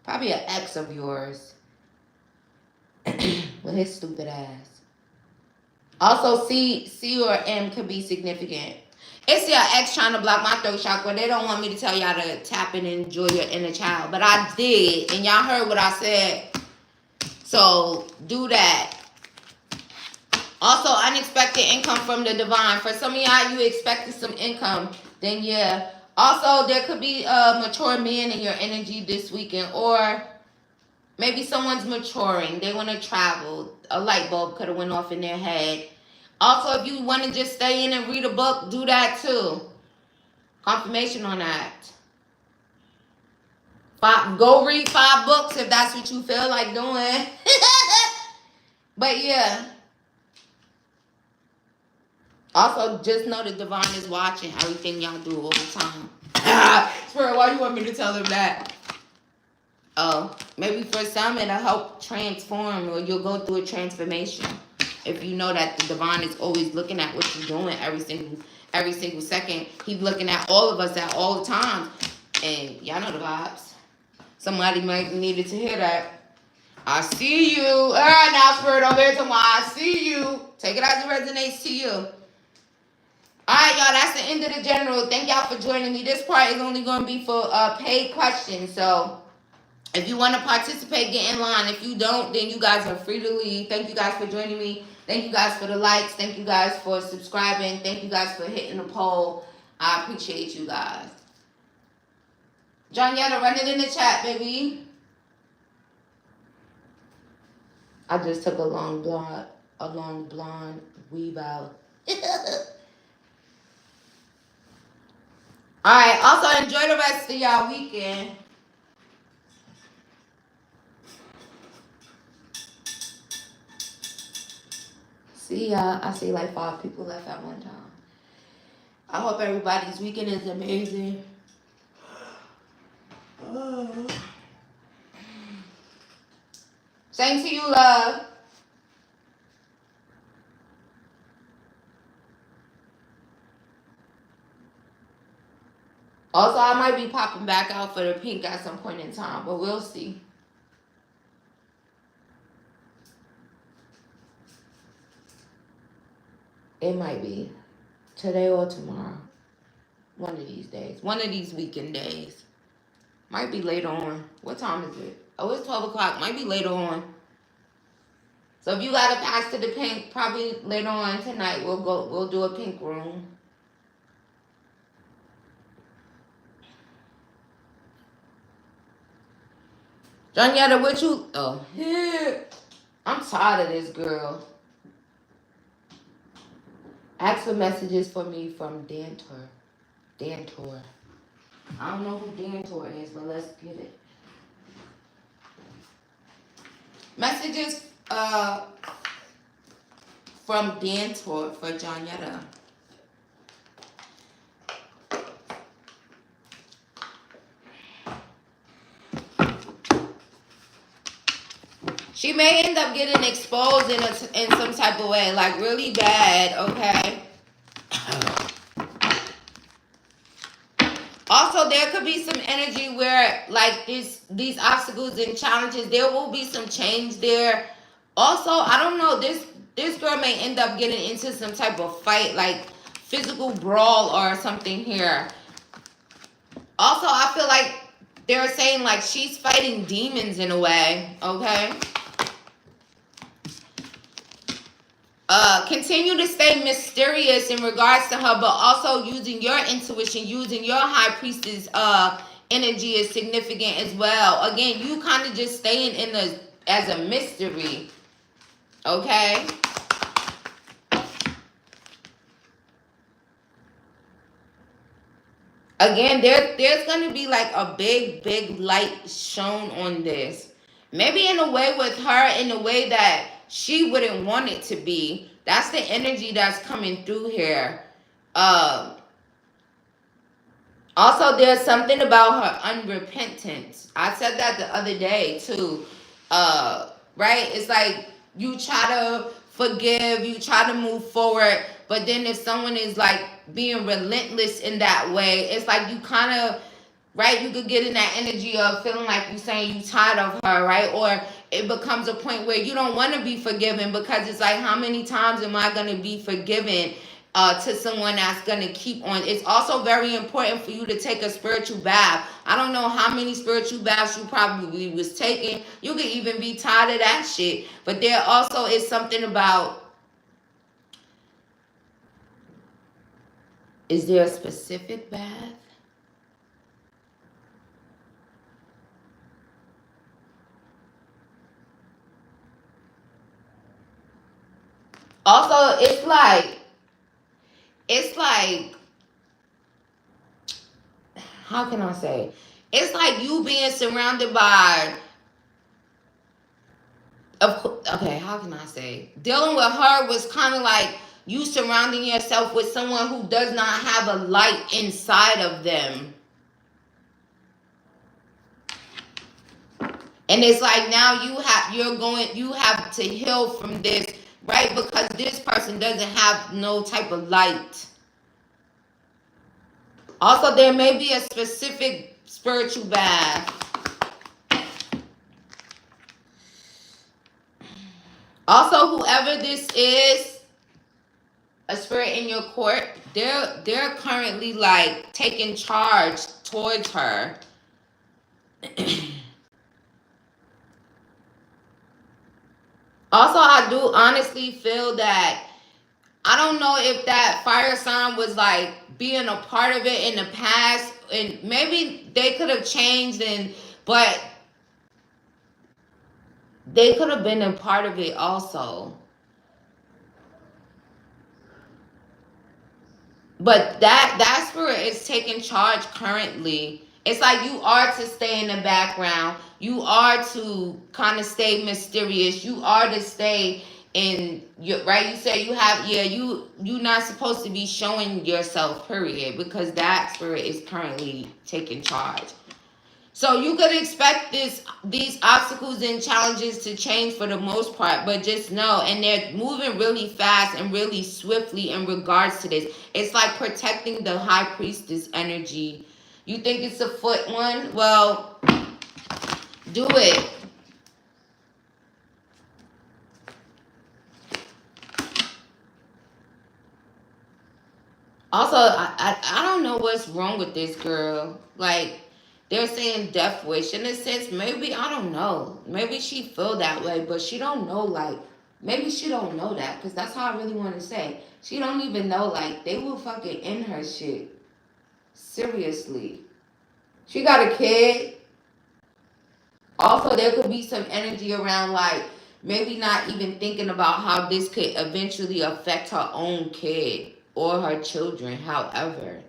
Probably an ex of yours. With his stupid ass. Also, C or M could be significant. It's your ex trying to block my throat chakra. They don't want me to tell y'all to tap in and enjoy your inner child. But I did. And y'all heard what I said. So, do that. Also, unexpected income from the divine. For some of y'all, you expected some income. Then, yeah. Also, there could be a mature man in your energy this weekend. Or maybe someone's maturing. They want to travel. A light bulb could have went off in their head. Also, if you want to just stay in and read a book, do that too. Confirmation on that. Go read 5 books if that's what you feel like doing. But yeah. Also, just know the divine is watching everything y'all do all the time. Spirit, why you want me to tell them that? Oh, maybe for some it'll help transform, or you'll go through a transformation. If you know that the divine is always looking at what you're doing every single second. He's looking at all of us at all the time. And y'all know the vibes. Somebody might needed to hear that. I see you. All right, now, Spirit, over here tomorrow. I see you. Take it as it resonates to you. All right, y'all, that's the end of the general. Thank y'all for joining me. This part is only going to be for paid questions. So if you want to participate, get in line. If you don't, then you guys are free to leave. Thank you guys for joining me. Thank you guys for the likes. Thank you guys for subscribing. Thank you guys for hitting the poll. I appreciate you guys. John Yetta, run it in the chat, baby. I just took a long blonde weave out. All right. Also, enjoy the rest of y'all weekend. See y'all. I see like 5 people left at one time. I hope everybody's weekend is amazing. Same to you, love. Also, I might be popping back out for the pink at some point in time, but we'll see. It might be today or tomorrow. One of these days. One of these weekend days. Might be later on. What time is it? Oh, it's 12 o'clock. Might be later on. So if you got to pass to the pink, probably later on tonight, we'll do a pink room. Jonyetta, what you... Oh, yeah. I'm tired of this girl. Ask for messages for me from Dantor. I don't know who Dantor is, but let's get it. Messages from Dantor for Jonyetta. She may end up getting exposed in some type of way, like really bad, okay? Also, there could be some energy where, like, these obstacles and challenges, there will be some change there. Also, I don't know, this girl may end up getting into some type of fight, like physical brawl or something here. Also, I feel like they're saying, like, she's fighting demons in a way, okay? Continue to stay mysterious in regards to her, but also using your intuition, using your high priestess energy is significant as well. Again, you kind of just staying in as a mystery, okay? Again, there's going to be like a big light shown on this. Maybe in a way with her, in a way that she wouldn't want it to be. That's the energy that's coming through here. Also, there's something about her unrepentance. I said that the other day too. Right? It's like you try to forgive, you try to move forward, but then if someone is like being relentless in that way, it's like you kind of, right? You could get in that energy of feeling like you saying you tired of her, right? Or it becomes a point where you don't want to be forgiven because it's like, how many times am I going to be forgiven to someone that's going to keep on? It's also very important for you to take a spiritual bath. I don't know how many spiritual baths you probably was taking. You could even be tired of that shit. But there also is something about, is there a specific bath? Also, it's like, how can I say? It's like you being surrounded by, okay, how can I say? Dealing with her was kind of like you surrounding yourself with someone who does not have a light inside of them. And it's like now you have to heal from this, right? Because this person doesn't have no type of light. Also, there may be a specific spiritual bath. Also, whoever this is, a spirit in your court, they're currently like taking charge towards her. Also, I do honestly feel that, I don't know if that fire sign was like being a part of it in the past, and maybe they could have changed, but they could have been a part of it also. But that spirit is taking charge currently. It's like you are to stay in the background. You are to kind of stay mysterious. You are to stay in your, right. You say you have, yeah. You not supposed to be showing yourself. Period. Because that spirit is currently taking charge. So you could expect these obstacles and challenges to change for the most part, but just know, and they're moving really fast and really swiftly in regards to this. It's like protecting the high priestess energy. You think it's a foot one? Well, do it. Also, I don't know what's wrong with this girl. Like, they're saying death wish. In a sense, maybe, I don't know. Maybe she feel that way, but she don't know, like, maybe she don't know that. Because that's how I really want to say. She don't even know, like, they will fucking end her shit. Seriously. She got a kid. Also, there could be some energy around, like, maybe not even thinking about how this could eventually affect her own kid or her children, however.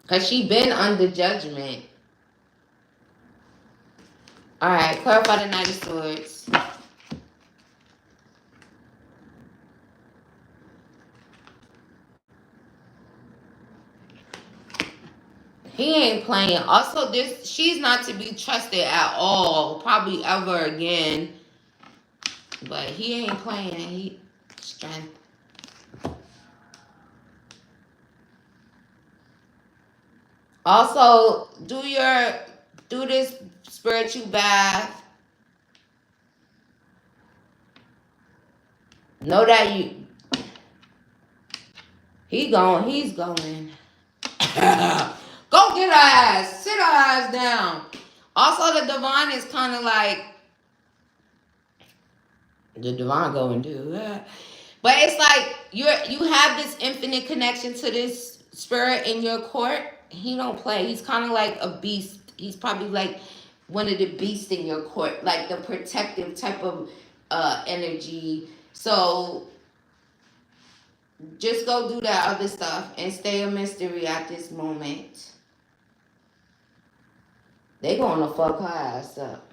Because she been under judgment. Alright, clarify the Knight of Swords. He ain't playing. Also, she's not to be trusted at all. Probably ever again. But he ain't playing. He strength. Also, do this spiritual bath. Know that he's going. Go get her ass. Sit her ass down. Also, the divine is kind of like, the divine going to do that. But it's like you have this infinite connection to this spirit in your court. He don't play. He's kind of like a beast. He's probably like one of the beasts in your court, like the protective type of energy. So just go do that other stuff and stay a mystery at this moment. They gonna fuck her ass up.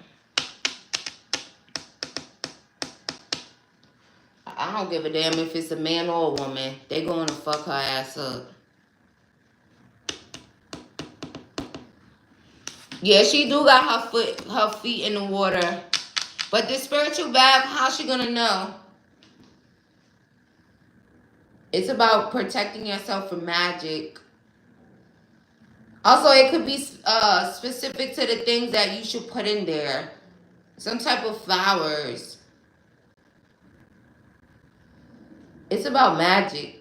I don't give a damn if it's a man or a woman. They gonna fuck her ass up. Yeah, she do got her feet in the water. But this spiritual bath, how's she gonna know? It's about protecting yourself from magic. Also, it could be specific to the things that you should put in there. Some type of flowers. It's about magic.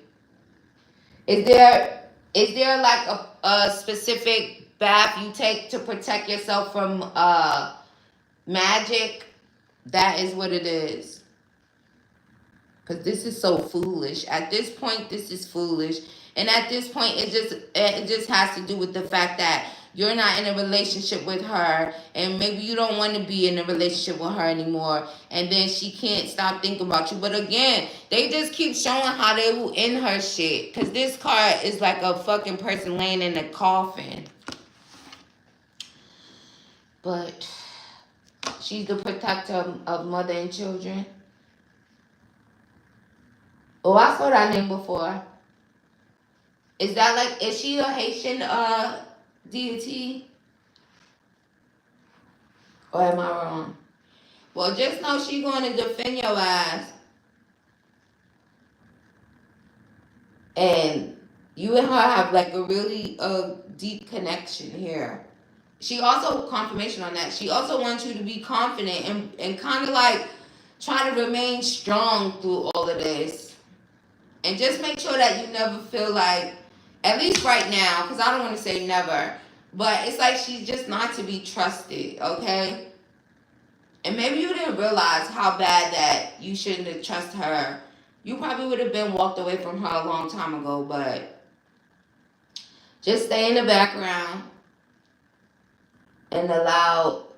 Is there like a specific bath you take to protect yourself from magic? That is what it is. Because this is so foolish. At this point, this is foolish. And at this point, it just has to do with the fact that you're not in a relationship with her, and maybe you don't want to be in a relationship with her anymore, and then she can't stop thinking about you. But again, they just keep showing how they will end her shit. Because this card is like a fucking person laying in a coffin. But she's the protector of mother and children. Oh, I saw that name before. Is that like, is she a Haitian deity? Or am I wrong? Well, just know she's going to defend your ass. And you and her have like a really deep connection here. She also, confirmation on that, she also wants you to be confident and kind of like try to remain strong through all of this. And just make sure that you never feel like, at least right now, because I don't want to say never, but it's like she's just not to be trusted, okay? And maybe you didn't realize how bad that you shouldn't have trusted her. You probably would have been walked away from her a long time ago, but just stay in the background and allow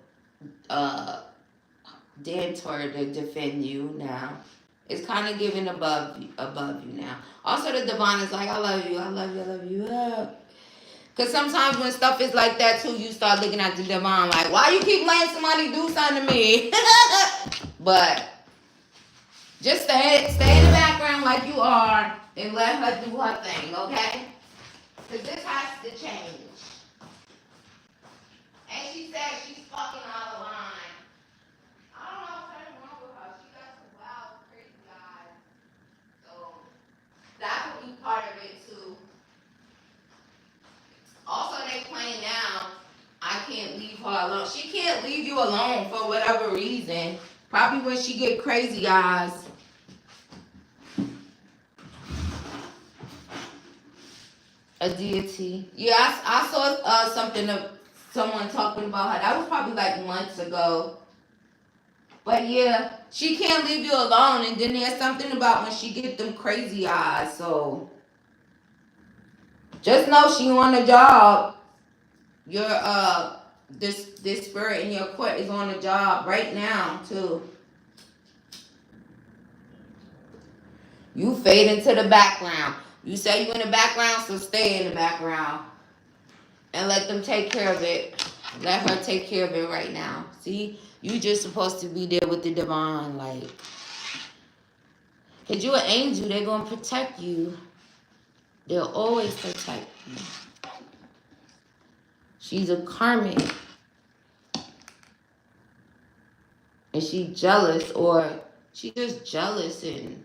Dantor to defend you now. It's kind of giving above you now. Also, the divine is like, I love you, I love you, I love you. Because sometimes when stuff is like that too, you start looking at the divine like, why you keep letting somebody do something to me? But just stay in the background like you are and let her do her thing, okay? Because this has to change. And she said she's fucking out of line. I don't know what's wrong with her. She got some wild, crazy eyes. So that could be part of it too. Also, they playing now, I can't leave her alone. She can't leave you alone for whatever reason. Probably when she get crazy eyes. A deity. Yeah, I saw something of someone talking about her. That was probably like months ago. But yeah, she can't leave you alone. And then there's something about when she get them crazy eyes. So just know she on the job. Your this spirit in your court is on the job right now too. You fade into the background. You say you in the background, so stay in the background. And let them take care of it. Let her take care of it right now. See? You just supposed to be there with the divine, like. Because you're an angel. They're going to protect you. They'll always protect you. She's a karmic. And she jealous, or she just jealous and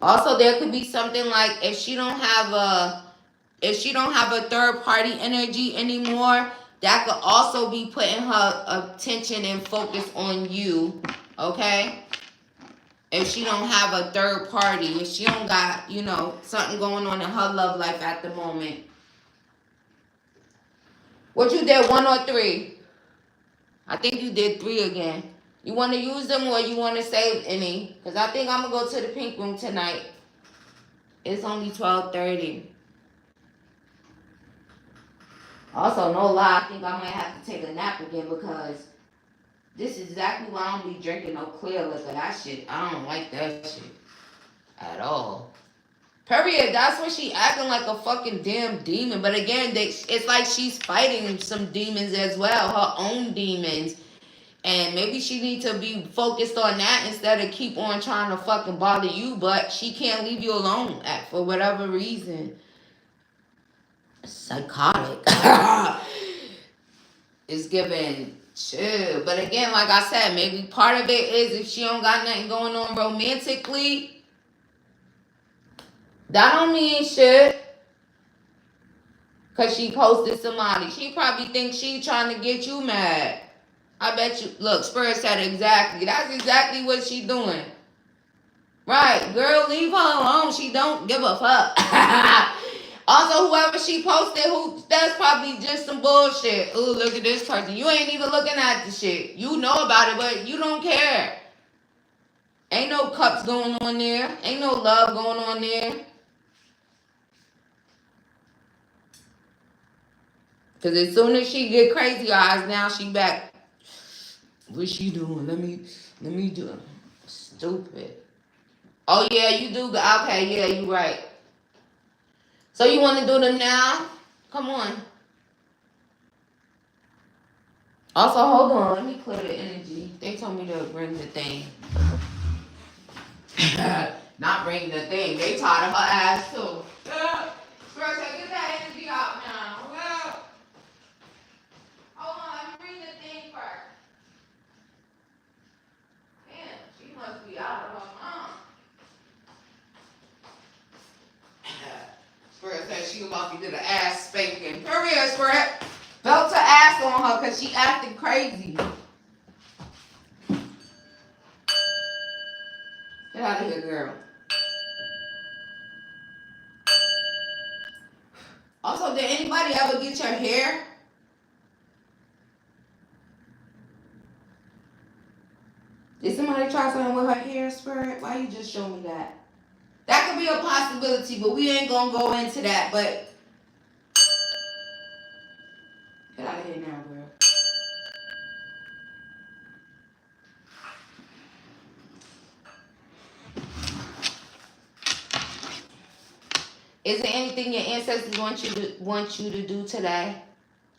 also there could be something like if she don't have a third party energy anymore, that could also be putting her attention and focus on you, okay? If she don't have a third party, if she don't got, something going on in her love life at the moment. What you did, 1 or 3? I think you did 3 again. You want to use them or you want to save any? Because I think I'm going to go to the pink room tonight. It's only 12:30. Also, no lie, I think I might have to take a nap again because this is exactly why I don't be drinking no clear liquor. That shit, I don't like that shit at all. Period. That's what she acting like a fucking damn demon. But again, it's like she's fighting some demons as well, her own demons. And maybe she needs to be focused on that instead of keep on trying to fucking bother you. But she can't leave you alone for whatever reason. Psychotic. It's giving chill. But again, like I said, maybe part of it is if she don't got nothing going on romantically, that don't mean shit. Because she posted somebody. She probably thinks she trying to get you mad. I bet you. Look, Spirit said exactly. That's exactly what she doing. Right. Girl, leave her alone. She don't give a fuck. Also, whoever she posted, that's probably just some bullshit. Ooh, look at this person. You ain't even looking at the shit. You know about it, but you don't care. Ain't no cups going on there. Ain't no love going on there. Because as soon as she get crazy eyes, now she back. What's she doing? Let me do it. Stupid. Oh, yeah, you do. Okay, yeah, you right. So you want to do them now? Come on. Also, hold on. Let me clear the energy. They told me to bring the thing. Not bring the thing. They tired of her ass, too. First, get that energy out now. Hold on. Let me bring the thing first. Damn, she must be out of her mind. Spirit said she about to get an ass spanking. Period, Spirit. Belt her ass on her because she acting crazy. Get out of here, girl. Also, did anybody ever get your hair? Did somebody try something with her hair, Spirit? Why you just show me that? That could be a possibility, but we ain't gonna go into that. But get out of here now, girl. Is there anything your ancestors want you to do today?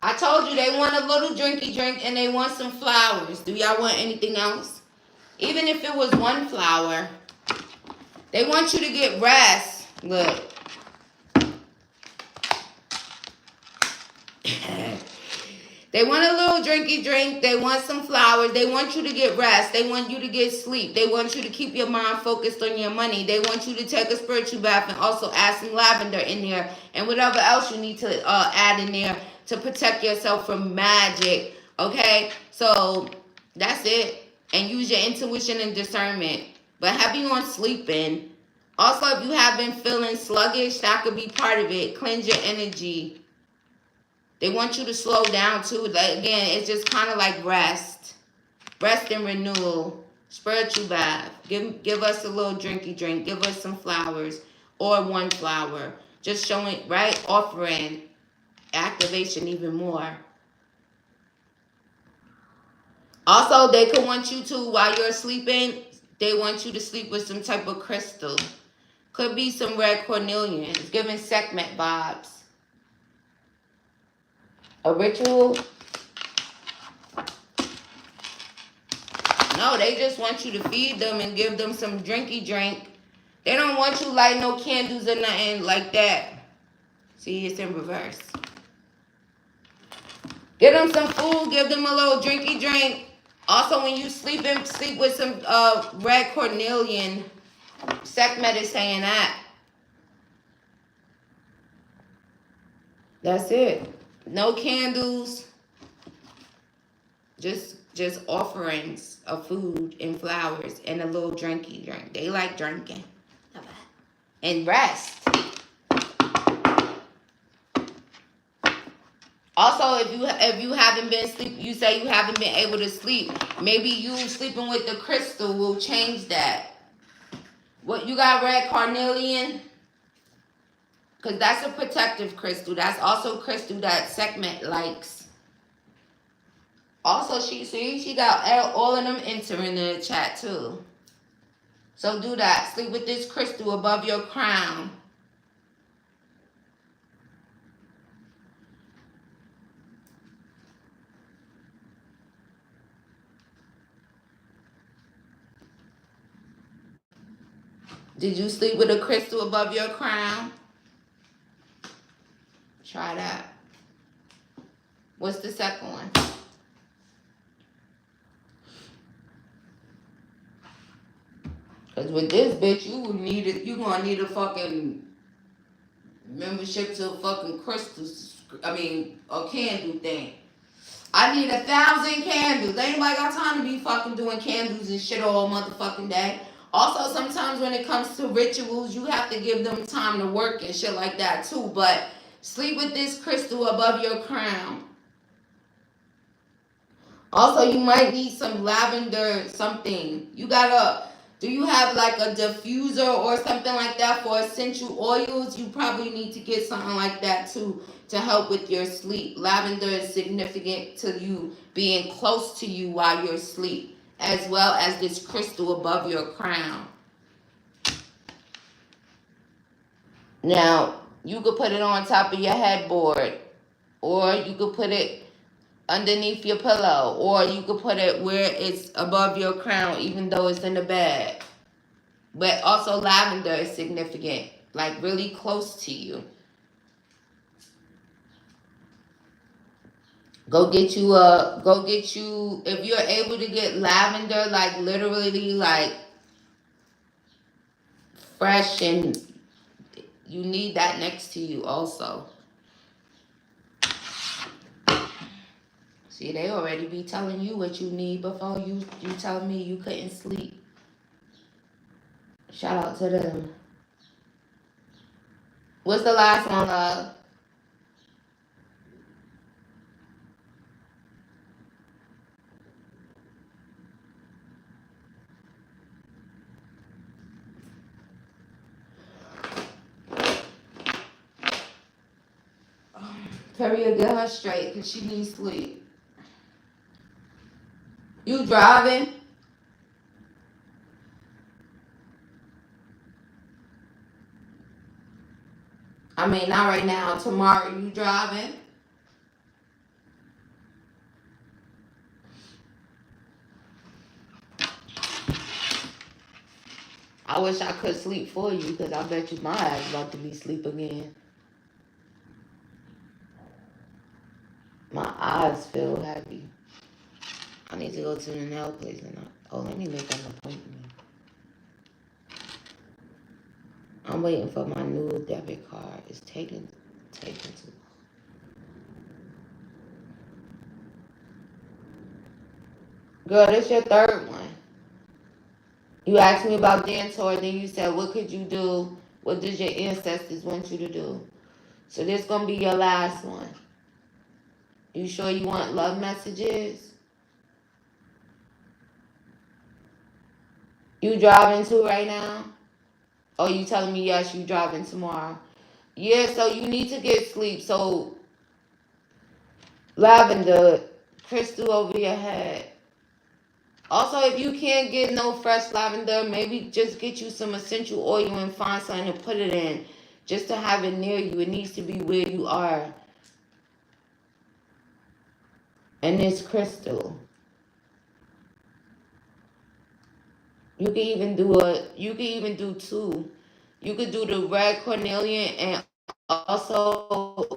I told you they want a little drinky drink and they want some flowers. Do y'all want anything else? Even if it was one flower. They want you to get rest. Look. They want a little drinky drink. They want some flowers. They want you to get rest. They want you to get sleep. They want you to keep your mind focused on your money. They want you to take a spiritual bath and also add some lavender in there and whatever else you need to add in there to protect yourself from magic. Okay? So that's it. And use your intuition and discernment. But have you on sleeping. Also, if you have been feeling sluggish, that could be part of it. Cleanse your energy. They want you to slow down too. Like, again, it's just kind of like rest. Rest and renewal. Spiritual bath. Give us a little drinky drink. Give us some flowers. Or one flower. Just showing, right? Offering. Activation even more. Also, they could want you to, while you're sleeping, they want you to sleep with some type of crystal. Could be some red cornelian. It's giving Sekhmet vibes. A ritual? No, they just want you to feed them and give them some drinky drink. They don't want you light no candles or nothing like that. See, it's in reverse. Give them some food. Give them a little drinky drink. Also, when you sleep with some red cornelian. Sekhmet is saying that. That's it. No candles. Just offerings of food and flowers and a little drinky drink. They like drinking. And rest. Also, if you haven't been sleep, you say you haven't been able to sleep. Maybe you sleeping with the crystal will change that. What you got, red carnelian? Because that's a protective crystal. That's also crystal that Sekhmet likes. Also, she got all of them entering the chat too. So do that. Sleep with this crystal above your crown. Did you sleep with a crystal above your crown? Try that. What's the second one? Because with this bitch, you gonna need a fucking membership to a fucking crystals. A candle thing. I need 1,000 candles. Ain't nobody got time to be fucking doing candles and shit all motherfucking day. Also, sometimes when it comes to rituals, you have to give them time to work and shit like that too. But sleep with this crystal above your crown. Also, you might need some lavender something. Do you have like a diffuser or something like that for essential oils? You probably need to get something like that too to help with your sleep. Lavender is significant to you being close to you while you're asleep, as well as this crystal above your crown. Now, you could put it on top of your headboard, or you could put it underneath your pillow, or you could put it where it's above your crown, even though it's in the bed. But also lavender is significant, like really close to you. Go get you, if you're able to get lavender, like literally like fresh, and you need that next to you also. See, they already be telling you what you need before you tell me you couldn't sleep. Shout out to them. What's the last one, love? Period, get her straight because she needs sleep. You driving? Not right now. Tomorrow, you driving? I wish I could sleep for you because I bet you my ass about to be asleep again. My eyes feel heavy. I need to go to the nail place let me make an appointment. I'm waiting for my new debit card. It's taking too long. Girl, this your third one. You asked me about Dantor, then you said, what could you do? What does your ancestors want you to do? So this gonna be your last one. You sure you want love messages? You driving too right now? Oh, you telling me yes, you driving tomorrow? Yeah, so you need to get sleep. So lavender, crystal over your head. Also, if you can't get no fresh lavender, maybe just get you some essential oil and find something to put it in. Just to have it near you. It needs to be where you are. And this crystal. You can even do two. You could do the red cornelian and also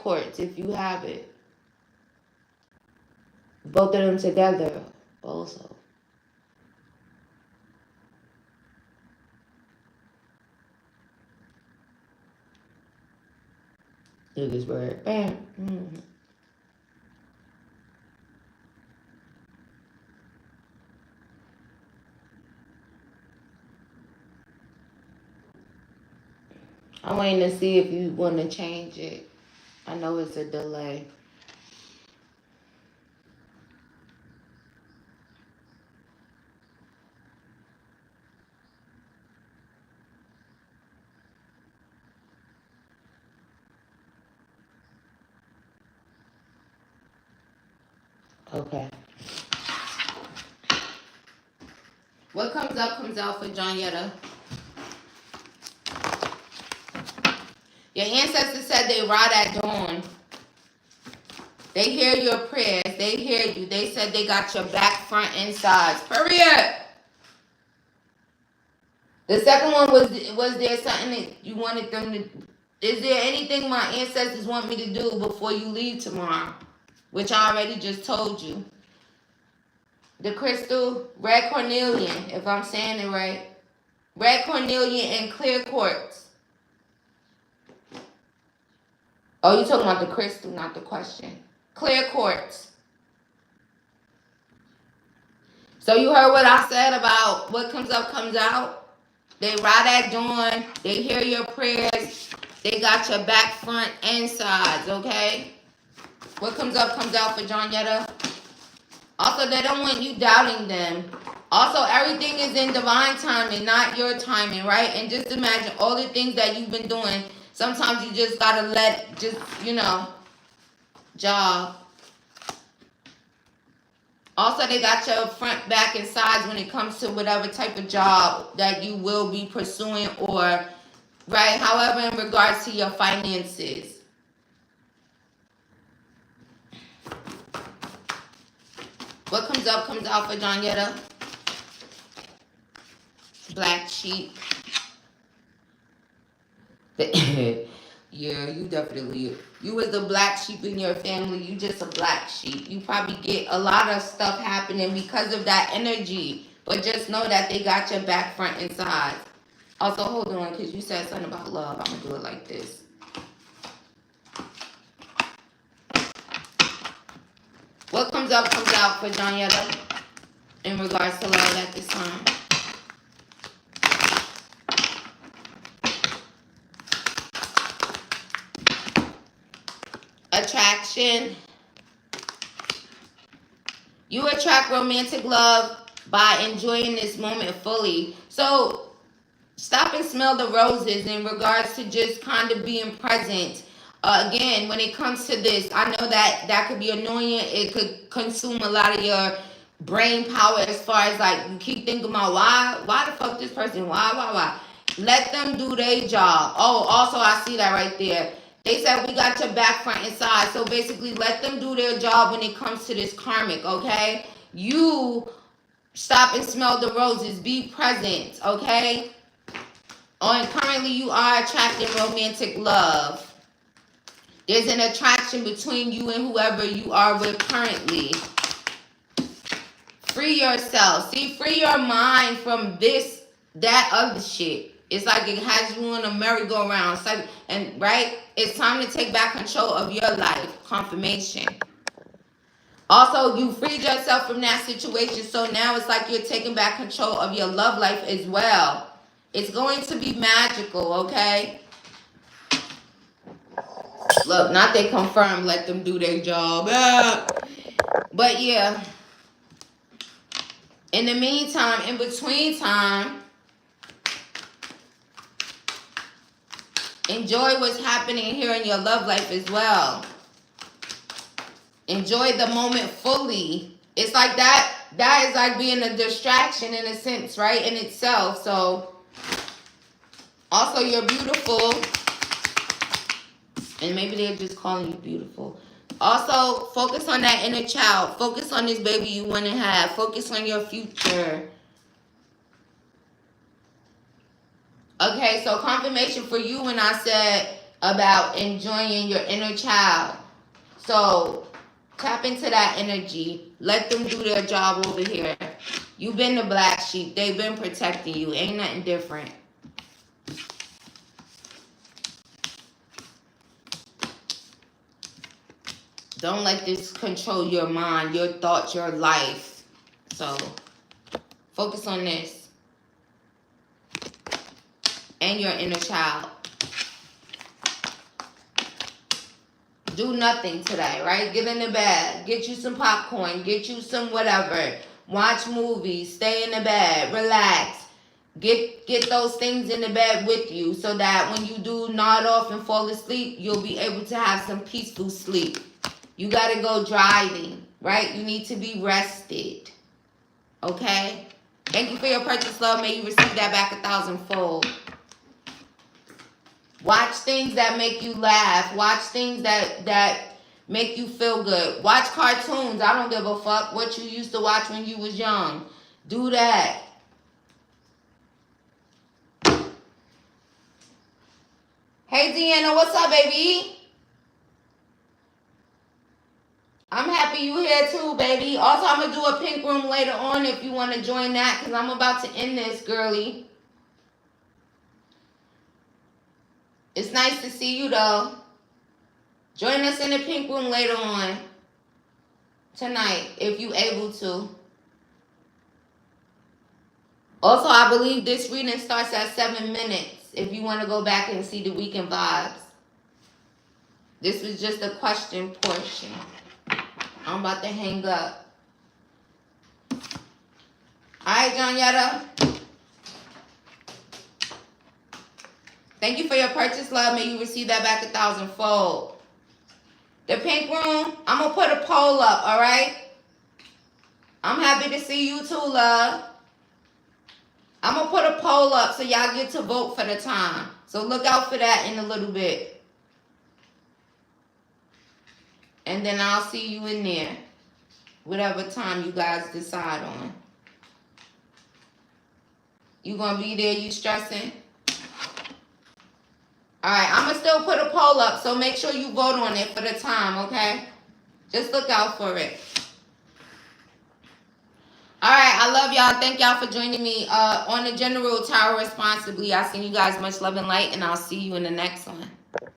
quartz if you have it. Both of them together also. Do this word. Bam. Mm-hmm. I'm waiting to see if you want to change it. I know it's a delay. Okay. What comes up comes out for John Yetta. Your ancestors said they ride at dawn. They hear your prayers. They hear you. They said they got your back, front, and sides. Period. The second one was there something that you wanted them to? Is there anything my ancestors want me to do before you leave tomorrow? Which I already just told you. The crystal, red cornelian, if I'm saying it right. Red cornelian and clear quartz. Oh, you talking about the crystal, not the question. Clear quartz. So you heard what I said about what comes up comes out? They ride at dawn. They hear your prayers. They got your back, front, and sides, okay? What comes up comes out for John Yetta. Also, they don't want you doubting them. Also, everything is in divine timing, not your timing, right? And just imagine all the things that you've been doing. Sometimes you just gotta let, just, job. Also, they got your front, back, and sides when it comes to whatever type of job that you will be pursuing or, right, however, in regards to your finances. What comes up comes out for John Yetta. Black sheep. Yeah, you definitely, you was the black sheep in your family. You just a black sheep. You probably get a lot of stuff happening because of that energy. But just know that they got your back, front, and sides. Also, hold on, because you said something about love. I'm going to do it like this. What comes up comes out for John Yetta in regards to love at this time. Attraction. You attract romantic love by enjoying this moment fully. So stop and smell the roses in regards to just kind of being present. Again, when it comes to this, I know that could be annoying. It could consume a lot of your brain power as far as like you keep thinking about why the fuck this person, why. Let them do their job. Oh, also I see that right there. They said we got your back, front, and side. So basically, let them do their job when it comes to this karmic, okay? You stop and smell the roses. Be present, okay? Oh, and currently you are attracting romantic love. There's an attraction between you and whoever you are with currently. Free yourself. See, free your mind from this, that, other shit. It's like it has you on a merry-go-round. And right? It's time to take back control of your life. Confirmation. Also, you freed yourself from that situation. So now it's like you're taking back control of your love life as well. It's going to be magical, okay? Look, not they confirm, let them do their job. But yeah. In the meantime, in between time, enjoy what's happening here in your love life as well. Enjoy the moment fully. It's like that is like being a distraction in a sense, right? In itself. So, also you're beautiful. And maybe they're just calling you beautiful. Also, focus on that inner child. Focus on this baby you want to have. Focus on your future. Okay, so confirmation for you when I said about enjoying your inner child. So, tap into that energy. Let them do their job over here. You've been the black sheep. They've been protecting you. Ain't nothing different. Don't let this control your mind, your thoughts, your life. So, focus on this. And your inner child. Do nothing today, right? Get in the bed. Get you some popcorn. Get you some whatever. Watch movies. Stay in the bed. Relax. Get those things in the bed with you so that when you do nod off and fall asleep, you'll be able to have some peaceful sleep. You got to go driving, right? You need to be rested, okay? Thank you for your purchase, love. May you receive that back 1,000-fold. Watch things that make you laugh. Watch things that make you feel good. Watch cartoons. I don't give a fuck what you used to watch when you was young. Do that. Hey, Deanna, what's up, baby? I'm happy you here too, baby. Also, I'm going to do a pink room later on if you want to join that because I'm about to end this, girly. It's nice to see you, though. Join us in the pink room later on tonight if you able to. Also, I believe this reading starts at 7 minutes if you want to go back and see the weekend vibes. This was just a question portion. I'm about to hang up. Alright, John Yetta. Thank you for your purchase, love. May you receive that back 1,000-fold. The pink room, I'm going to put a poll up, alright? I'm happy to see you too, love. I'm going to put a poll up so y'all get to vote for the time. So look out for that in a little bit. And then I'll see you in there. Whatever time you guys decide on. You going to be there? You stressing? Alright, I'm going to still put a poll up. So make sure you vote on it for the time, okay? Just look out for it. Alright, I love y'all. Thank y'all for joining me on the General Tower Responsibly. I send you guys much love and light, and I'll see you in the next one.